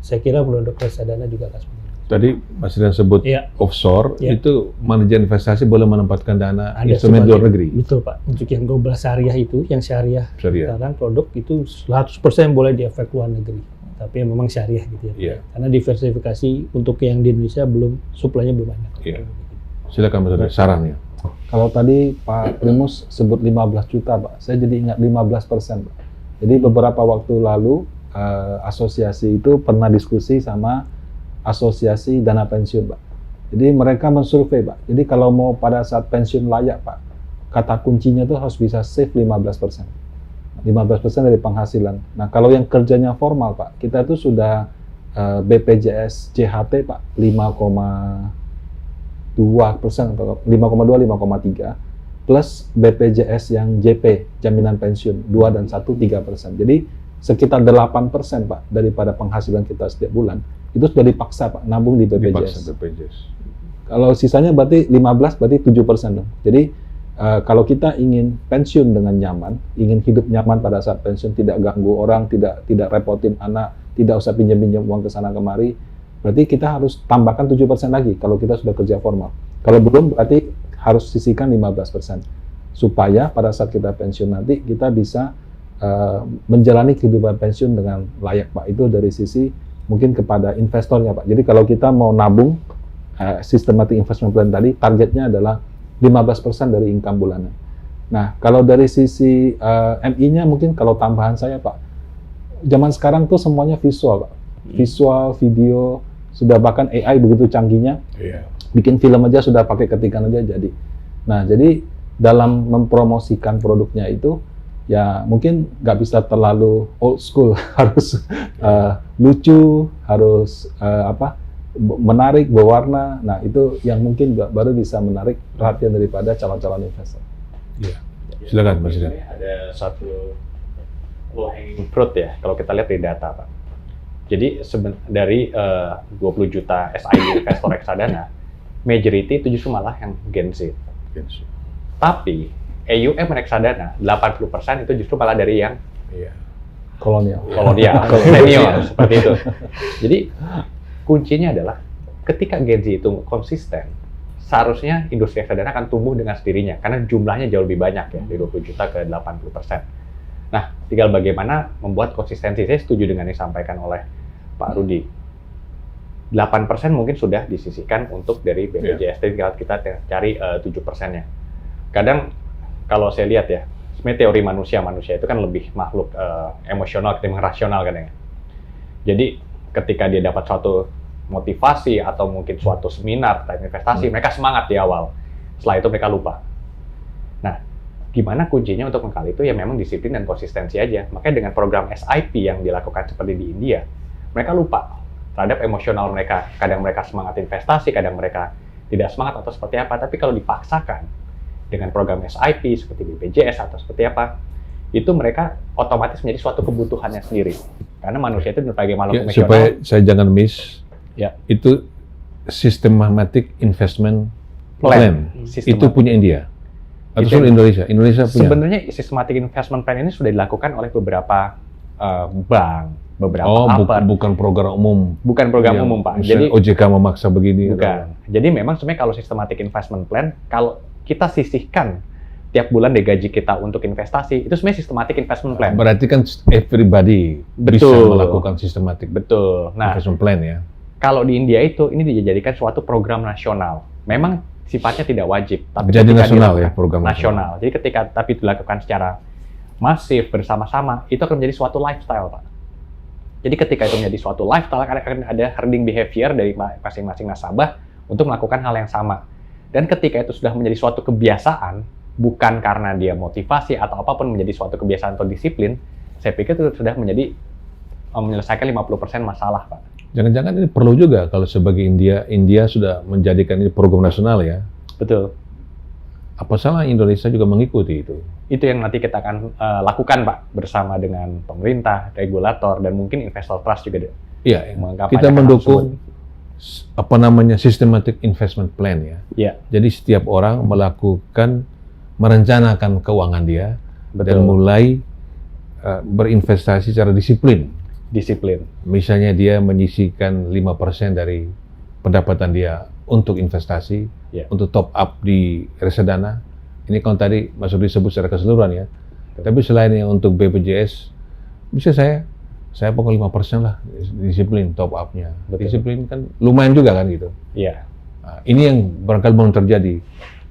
saya kira produk reksadana juga akan seperti itu. Tadi Mas Rian sebut Iya. offshore, Iya. itu manajer investasi boleh menempatkan dana Ada instrumen luar sebagian. negeri. Betul Pak. Untuk yang global syariah itu, yang syariah Syariah. sekarang produk itu 100% boleh diefek luar negeri. Tapi memang syariah gitu ya. Iya. Karena diversifikasi untuk yang di Indonesia supply-nya belum banyak. Iya. Silakan Mas Rian, sarannya. Kalau tadi Pak Primus sebut 15 juta, Pak, saya jadi ingat 15%, Pak. Jadi beberapa waktu lalu asosiasi itu pernah diskusi sama asosiasi dana pensiun, Pak. Jadi mereka mensurvei, Pak. Jadi kalau mau pada saat pensiun layak, Pak, kata kuncinya tuh harus bisa save 15%. 15% dari penghasilan. Nah, kalau yang kerjanya formal, Pak, kita tuh sudah BPJS JHT, Pak, 5,2% atau 5,2, 5,3 plus BPJS yang JP, jaminan pensiun 2 dan 1, 3%. Jadi sekitar 8%, Pak, daripada penghasilan kita setiap bulan itu sudah dipaksa, Pak, nabung di BPJS. Dipaksa BPJS. Kalau sisanya berarti 15, berarti 7% dong. Jadi kalau kita ingin pensiun dengan nyaman, ingin hidup nyaman pada saat pensiun, tidak ganggu orang, tidak repotin anak, tidak usah pinjam-pinjam uang ke sana kemari, berarti kita harus tambahkan 7% lagi kalau kita sudah kerja formal. Kalau belum, berarti harus sisihkan 15%. Supaya pada saat kita pensiun nanti, kita bisa menjalani kehidupan pensiun dengan layak, Pak. Itu dari sisi mungkin kepada investornya, Pak. Jadi kalau kita mau nabung, systematic investment plan tadi, targetnya adalah 15% dari income bulanan. Nah, kalau dari sisi MI-nya mungkin kalau tambahan saya, Pak, zaman sekarang tuh semuanya visual, Pak. Visual, video, sudah bahkan AI begitu canggihnya, Iya. bikin film aja sudah pakai ketikan aja jadi. Nah, jadi dalam mempromosikan produknya itu, ya mungkin nggak bisa terlalu old school, harus lucu, harus menarik, berwarna. Nah, itu yang mungkin baru bisa menarik perhatian daripada calon-calon investor. Iya. Silakan Mas Rian. Ada satu low hanging fruit ya, kalau kita lihat dari data, Pak. Jadi dari 20 juta SID investor reksadana, majority itu justru malah yang Gen Z. Tapi AUM reksadana 80% itu justru malah dari yang Iya. Kolonial. kolonial, senior seperti itu. Jadi kuncinya adalah ketika Gen Z itu konsisten, seharusnya industri reksadana akan tumbuh dengan sendirinya karena jumlahnya jauh lebih banyak ya, dari 20 juta ke 80%. Nah, tinggal bagaimana membuat konsistensi. Saya setuju dengan yang disampaikan oleh Pak Rudi. 8% mungkin sudah disisihkan untuk dari BPJS, tinggal kita cari 7%-nya. Kadang kalau saya lihat ya, sebenarnya teori manusia itu kan lebih makhluk emosional ketimbang rasional kan ya. Jadi ketika dia dapat suatu motivasi atau mungkin suatu seminar tentang investasi, mereka semangat di awal. Setelah itu mereka lupa. Nah, gimana kuncinya untuk mengkali itu ya memang disiplin dan konsistensi aja. Makanya dengan program SIP yang dilakukan seperti di India, mereka lupa terhadap emosional mereka. Kadang mereka semangat investasi, kadang mereka tidak semangat atau seperti apa. Tapi kalau dipaksakan dengan program SIP seperti BPJS atau seperti apa, itu mereka otomatis menjadi suatu kebutuhannya sendiri. Karena manusia itu berbagai makhluk Ya, emosional. supaya saya jangan miss, Ya. itu systematic investment plan. Sistem. Itu punya India. Atau Itu- seluruh Indonesia? Indonesia punya. Sebenarnya systematic investment plan ini sudah dilakukan oleh beberapa bank, beberapa Oh, apa. bukan program umum. Bukan program Yang umum, Pak. misalnya Jadi OJK memaksa begini. bukan. Jadi memang sebenarnya kalau systematic investment plan, kalau kita sisihkan tiap bulan dari gaji kita untuk investasi, itu sebenarnya systematic investment plan. Berarti kan everybody bisa Betul. melakukan systematic Betul. Nah, investment plan ya. kalau di India itu ini dijadikan suatu program nasional. Memang sifatnya tidak wajib, tapi Jadi ketika nasional dilakukan- ya, program nasional. Jadi ketika tapi dilakukan secara masif bersama-sama, itu akan menjadi suatu lifestyle, Pak. Jadi ketika itu menjadi suatu lifestyle, akan ada herding behavior dari masing-masing nasabah untuk melakukan hal yang sama. Dan ketika itu sudah menjadi suatu kebiasaan, bukan karena dia motivasi atau apapun, menjadi suatu kebiasaan atau disiplin, saya pikir itu sudah menjadi menyelesaikan 50% masalah, Pak. Jangan-jangan ini perlu juga kalau sebagai India sudah menjadikan ini program nasional ya. Betul. Apa salah Indonesia juga mengikuti itu? Itu yang nanti kita akan lakukan, Pak, bersama dengan pemerintah, regulator, dan mungkin investor trust juga. Iya, Mengkampanyekan kita hal mendukung systematic investment plan ya. Iya, Jadi setiap orang merencanakan keuangan dia dan betul. mulai berinvestasi secara disiplin. Disiplin. Misalnya dia menyisihkan 5% dari pendapatan dia untuk investasi, untuk top up di reksadana. Ini kalau tadi Mas Rudi sebut secara keseluruhan ya. Tapi selain yang untuk BPJS, bisa saya pokok 5% lah disiplin top up-nya. Disiplin kan lumayan juga kan gitu. Iya. Nah, ini yang barangkali belum terjadi.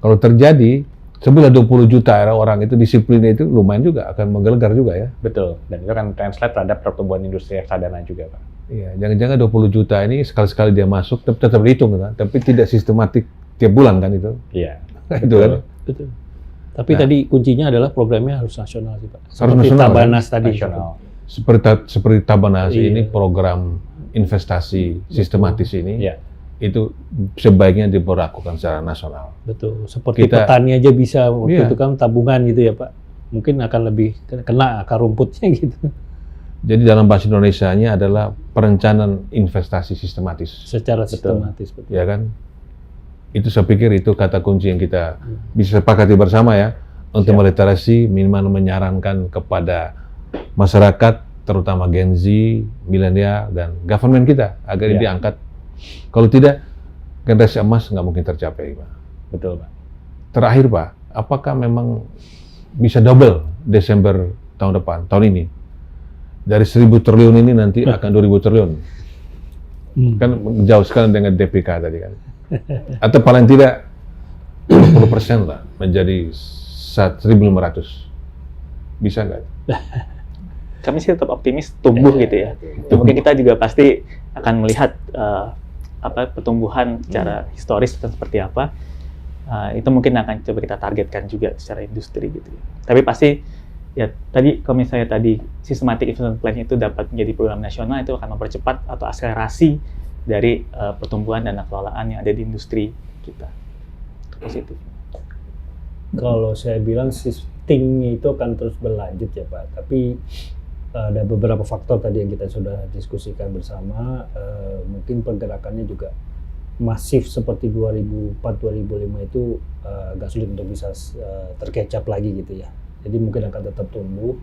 Kalau terjadi, sebulan 20 juta orang itu disiplinnya itu lumayan juga, akan menggelegar juga ya. Betul. Dan itu kan translate terhadap pertumbuhan industri reksadana juga, Pak. Iya, jangan-jangan 20 juta ini sekali-sekali dia masuk, tetap dihitung kan, tapi tidak sistematik tiap bulan kan itu. Iya. Itu kan. Betul. Tapi tadi kuncinya adalah programnya harus nasional sih Pak. Harus Seperti nasional, Tabanas tadi. Nasional. Seperti Tabanas Iya. ini program investasi sistematis ini, Iya. itu sebaiknya diberlakukan secara nasional. Betul. Seperti Kita- petani aja bisa waktu Iya. itu kan tabungan gitu ya Pak. Mungkin akan lebih kena akar rumputnya gitu. Jadi dalam bahasa Indonesianya adalah perencanaan investasi sistematis, Secara sistematis betul. ya kan? Itu saya pikir itu kata kunci yang kita bisa sepakati bersama ya, untuk meliterasi, minimal menyarankan kepada masyarakat, terutama Gen Z, milenial, dan government kita, agar ini diangkat. Kalau tidak, generasi emas nggak mungkin tercapai, Pak. Betul, Pak. Terakhir, Pak, apakah memang bisa double Desember tahun depan, tahun ini? Dari 1.000 triliun ini nanti akan 2.000 triliun. Kan jauh sekali dengan DPK tadi kan. Atau paling tidak 20% lah menjadi 1.500. Bisa nggak? Kami sih tetap optimis tumbuh gitu ya. Mungkin kita juga pasti akan melihat pertumbuhan secara historis dan seperti apa. Itu mungkin akan coba kita targetkan juga secara industri gitu ya. Tapi pasti ya tadi kalau misalnya tadi systematic investment plan itu dapat menjadi program nasional, itu akan mempercepat atau akselerasi dari pertumbuhan dana kelolaan yang ada di industri kita. Itu positif. Kalau saya bilang shifting itu akan terus berlanjut ya Pak. Tapi ada beberapa faktor tadi yang kita sudah diskusikan bersama. Mungkin pergerakannya juga masif seperti 2004-2005 itu agak sulit untuk bisa terkecap lagi gitu ya. Jadi mungkin akan tetap tumbuh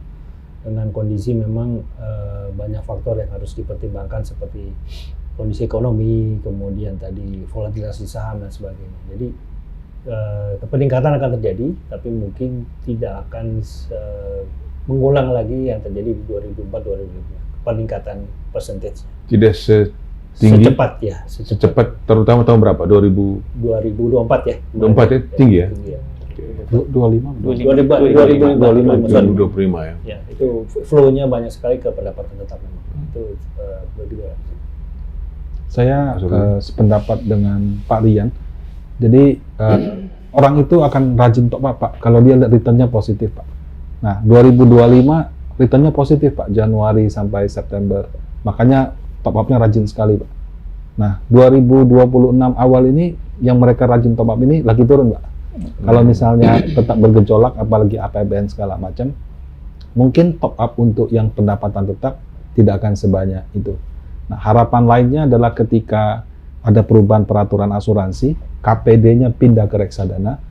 dengan kondisi memang banyak faktor yang harus dipertimbangkan seperti kondisi ekonomi, kemudian tadi volatilitas saham dan sebagainya. Jadi peningkatan akan terjadi, tapi mungkin tidak akan mengulang lagi yang terjadi di 2004-2005. Peningkatan persentage. Tidak setinggi, Secepat ya. secepat, terutama tahun berapa? 2024 ya. 2024 ya? Tinggi ya? Tinggi ya. 25. 2025 ya? Ya, itu flow-nya banyak sekali ke pendapatan tetap memang. Itu berbeda. Saya sependapat dengan Pak Rian. Jadi orang itu akan rajin top up Pak kalau dia lihat return-nya positif Pak. Nah 2025 return-nya positif Pak, Januari sampai September. Makanya top up-nya rajin sekali Pak. Nah 2026 awal ini yang mereka rajin top up ini lagi turun Pak. Kalau misalnya tetap bergejolak apalagi APBN segala macam, mungkin top up untuk yang pendapatan tetap tidak akan sebanyak itu. Nah, harapan lainnya adalah ketika ada perubahan peraturan asuransi, KPD-nya pindah ke reksadana,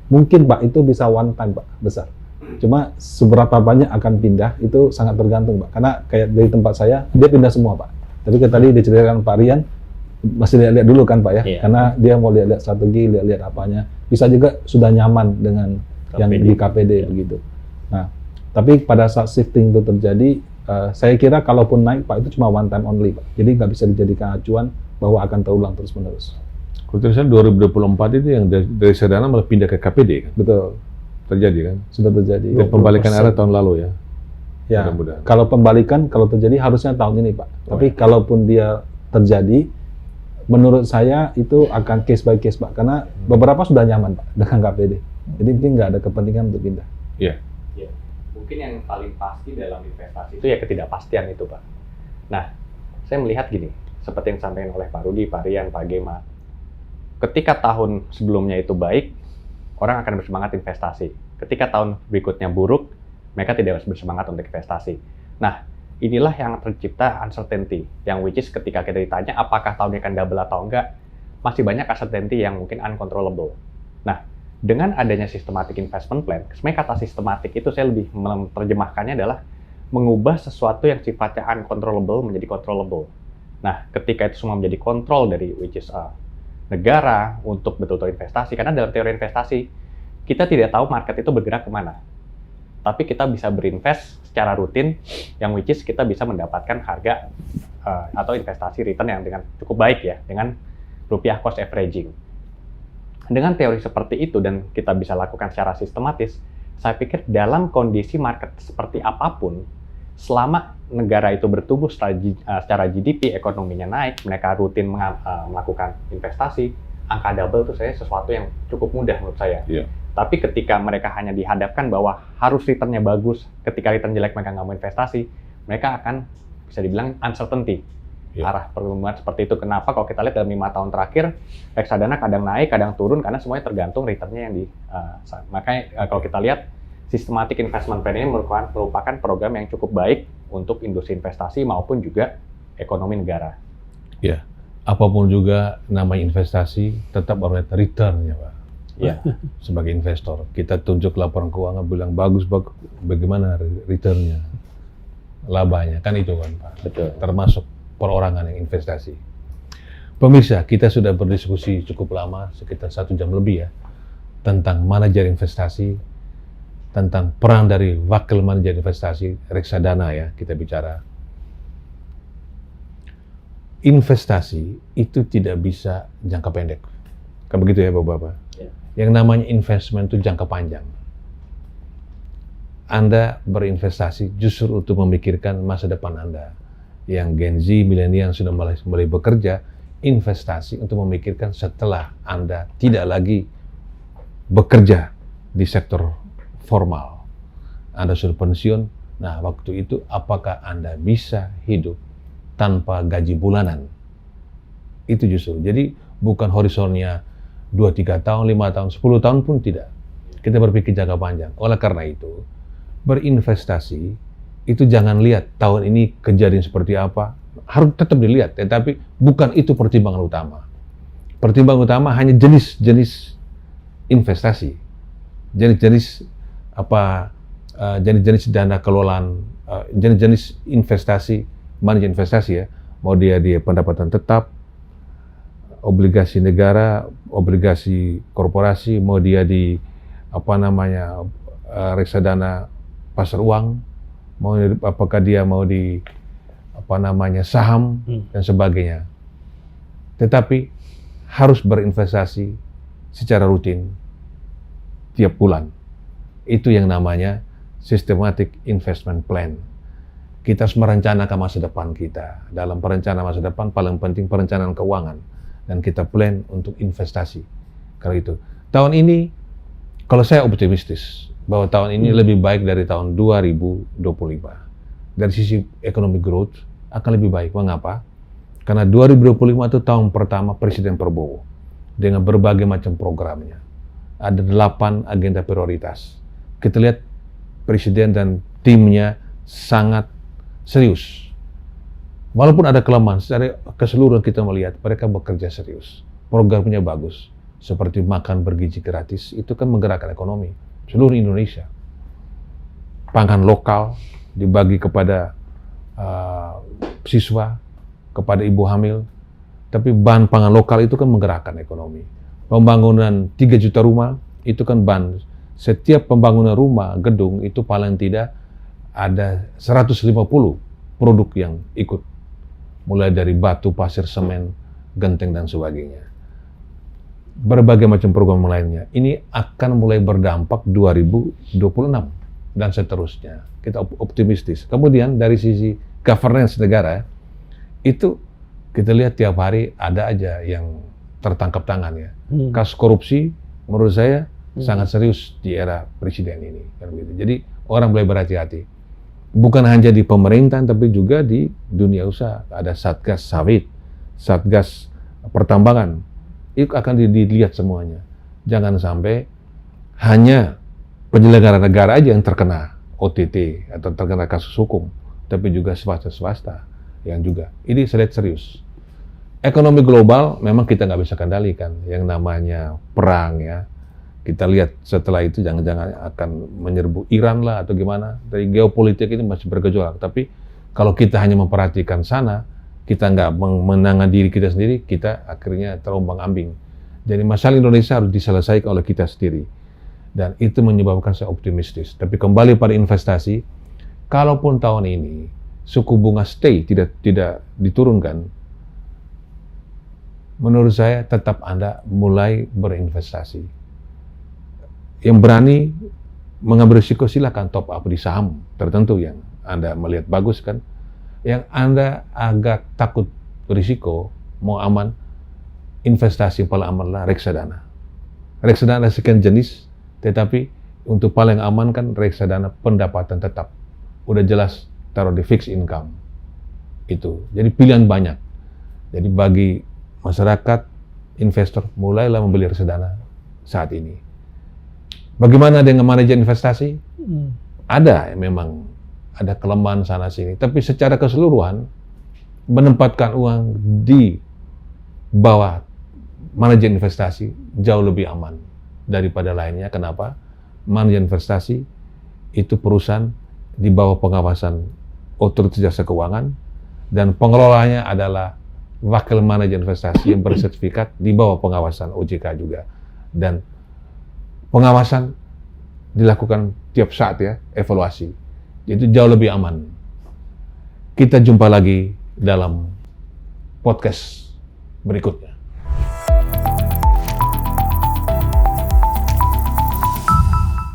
mungkin Pak itu bisa one time Pak, besar. Cuma seberapa banyak akan pindah itu sangat tergantung Pak, karena kayak dari tempat saya, dia pindah semua Pak. Tapi tadi diceritakan Pak Rian, masih lihat-lihat dulu kan Pak ya, karena dia mau lihat-lihat strategi, lihat-lihat apanya. Bisa juga sudah nyaman dengan yang di KPD begitu. Nah, tapi pada saat shifting itu terjadi, saya kira kalaupun naik Pak itu cuma one time only Pak. Jadi nggak bisa dijadikan acuan bahwa akan terulang terus-menerus. Kalau tidak salah 2024 itu yang dari reksadana malah pindah ke KPD kan? Betul, Terjadi kan? sudah terjadi. Dan pembalikan arah tahun lalu ya? Ya, Mudah-mudahan. kalau pembalikan kalau terjadi harusnya tahun ini Pak. Tapi kalaupun dia terjadi, menurut saya itu akan case by case Pak. Karena beberapa sudah nyaman Pak dengan KPD. Jadi mungkin nggak ada kepentingan untuk pindah. Iya. Mungkin yang paling pasti dalam investasi itu ya ketidakpastian itu, Pak. Nah, saya melihat gini, seperti yang disampaikan oleh Pak Rudi, Pak Rian, Pak Gema. Ketika tahun sebelumnya itu baik, orang akan bersemangat investasi. Ketika tahun berikutnya buruk, mereka tidak bersemangat untuk investasi. Nah, inilah yang tercipta uncertainty, yang which is ketika kita ditanya apakah tahun ini akan double atau enggak, masih banyak uncertainty yang mungkin uncontrollable. Nah, dengan adanya systematic investment plan, sebenarnya kata sistematik itu saya lebih menerjemahkannya adalah mengubah sesuatu yang sifatnya uncontrollable menjadi controllable. Nah, ketika itu semua menjadi kontrol dari which is negara untuk betul-betul investasi, karena dalam teori investasi kita tidak tahu market itu bergerak kemana, tapi kita bisa berinvest secara rutin, yang which is kita bisa mendapatkan harga atau investasi return yang dengan cukup baik ya, dengan rupiah cost averaging. Dengan teori seperti itu dan kita bisa lakukan secara sistematis, saya pikir dalam kondisi market seperti apapun, selama negara itu bertumbuh secara GDP, ekonominya naik, mereka rutin melakukan investasi, angka double itu sesuatu yang cukup mudah menurut saya. Yeah. Tapi ketika mereka hanya dihadapkan bahwa harus returnnya bagus, ketika return jelek mereka nggak mau investasi, mereka akan bisa dibilang uncertainty. Yeah. Arah perkembangan seperti itu. Kenapa kalau kita lihat dalam 5 tahun terakhir, reksadana kadang naik, kadang turun, karena semuanya tergantung returnnya yang makanya kalau kita lihat, systematic investment plan ini merupakan program yang cukup baik untuk industri investasi maupun juga ekonomi negara. Ya, apapun juga namanya investasi, tetap harus ada return-nya, Pak. Ya. Sebagai investor, kita tunjuk laporan keuangan, bilang bagus, bagaimana return-nya, labanya, kan itu kan, Pak. Betul. Termasuk perorangan yang investasi. Pemirsa, kita sudah berdiskusi cukup lama, sekitar 1 jam lebih ya, tentang manajer investasi, tentang peran dari wakil manajer investasi, reksadana ya, kita bicara. Investasi itu tidak bisa jangka pendek. Kan begitu ya Bapak-Bapak? Ya. Yang namanya investment itu jangka panjang. Anda berinvestasi justru untuk memikirkan masa depan Anda. Yang Gen Z, milenial sudah mulai bekerja, investasi untuk memikirkan setelah Anda tidak lagi bekerja di sektor formal. Anda sudah pensiun, nah waktu itu apakah Anda bisa hidup tanpa gaji bulanan? Itu justru. Jadi bukan horizonnya 2-3 tahun, 5 tahun, 10 tahun pun tidak. Kita berpikir jangka panjang. Oleh karena itu, berinvestasi itu jangan lihat tahun ini kejadian seperti apa. Harus tetap dilihat, tetapi bukan itu pertimbangan utama. Pertimbangan utama hanya jenis-jenis investasi. Jenis-jenis jenis-jenis dana kelolaan, jenis-jenis investasi, manajer investasi ya, mau dia pendapatan tetap, obligasi negara, obligasi korporasi, mau dia di reksadana pasar uang, apakah dia mau di saham dan sebagainya. Tetapi harus berinvestasi secara rutin tiap bulan. Itu yang namanya systematic investment plan. Kita harus merencanakan masa depan kita. Dalam perencanaan masa depan paling penting perencanaan keuangan, dan kita plan untuk investasi. Kalau itu tahun ini, kalau saya optimistis bahwa tahun ini lebih baik dari tahun 2025. Dari sisi ekonomi growth akan lebih baik. Mengapa? Karena 2025 itu tahun pertama Presiden Prabowo dengan berbagai macam programnya. Ada 8 agenda prioritas. Kita lihat Presiden dan timnya sangat serius. Walaupun ada kelemahan, secara keseluruhan kita melihat mereka bekerja serius. Programnya bagus. Seperti makan bergizi gratis, itu kan menggerakkan ekonomi seluruh Indonesia. Pangan lokal dibagi kepada siswa, kepada ibu hamil. Tapi bahan pangan lokal itu kan menggerakkan ekonomi. Pembangunan 3 juta rumah, itu kan setiap pembangunan rumah, gedung, itu paling tidak ada 150 produk yang ikut. Mulai dari batu, pasir, semen, genteng, dan sebagainya. Berbagai macam program lainnya. Ini akan mulai berdampak 2026 dan seterusnya. Kita optimistis. Kemudian dari sisi governance negara, itu kita lihat tiap hari ada aja yang tertangkap tangan ya. Kasus korupsi menurut saya sangat serius di era presiden ini. Jadi orang mulai berhati-hati. Bukan hanya di pemerintahan, tapi juga di dunia usaha. Ada Satgas Sawit, Satgas Pertambangan. Itu akan dilihat semuanya. Jangan sampai hanya penyelenggara negara aja yang terkena OTT atau terkena kasus hukum, tapi juga swasta-swasta yang juga. Ini saya lihat serius. Ekonomi global memang kita nggak bisa kendalikan. Yang namanya perang ya. Kita lihat setelah itu jangan-jangan akan menyerbu Iran lah atau gimana. Dari geopolitik ini masih bergejolak. Tapi kalau kita hanya memperhatikan sana, kita nggak menangani diri kita sendiri, kita akhirnya terombang-ambing. Jadi masalah Indonesia harus diselesaikan oleh kita sendiri. Dan itu menyebabkan saya optimistis. Tapi kembali pada investasi, kalaupun tahun ini suku bunga stay tidak diturunkan, menurut saya tetap Anda mulai berinvestasi. Yang berani mengambil risiko silakan top up di saham tertentu yang Anda melihat bagus kan. Yang Anda agak takut berisiko, mau aman, investasi paling aman lah reksadana. Reksadana sekian jenis, tetapi untuk paling aman kan reksadana pendapatan tetap. Udah jelas taruh di fixed income. Itu. Jadi pilihan banyak. Jadi bagi masyarakat, investor, mulailah membeli reksadana saat ini. Bagaimana dengan manajer investasi? Ada memang, ada kelemahan sana sini. Tapi secara keseluruhan, menempatkan uang di bawah manajer investasi jauh lebih aman daripada lainnya. Kenapa? Manajer investasi itu perusahaan di bawah pengawasan Otoritas Jasa Keuangan dan pengelolanya adalah wakil manajer investasi yang bersertifikat di bawah pengawasan OJK juga. Dan pengawasan dilakukan tiap saat ya, evaluasi. Itu jauh lebih aman. Kita jumpa lagi dalam podcast berikutnya.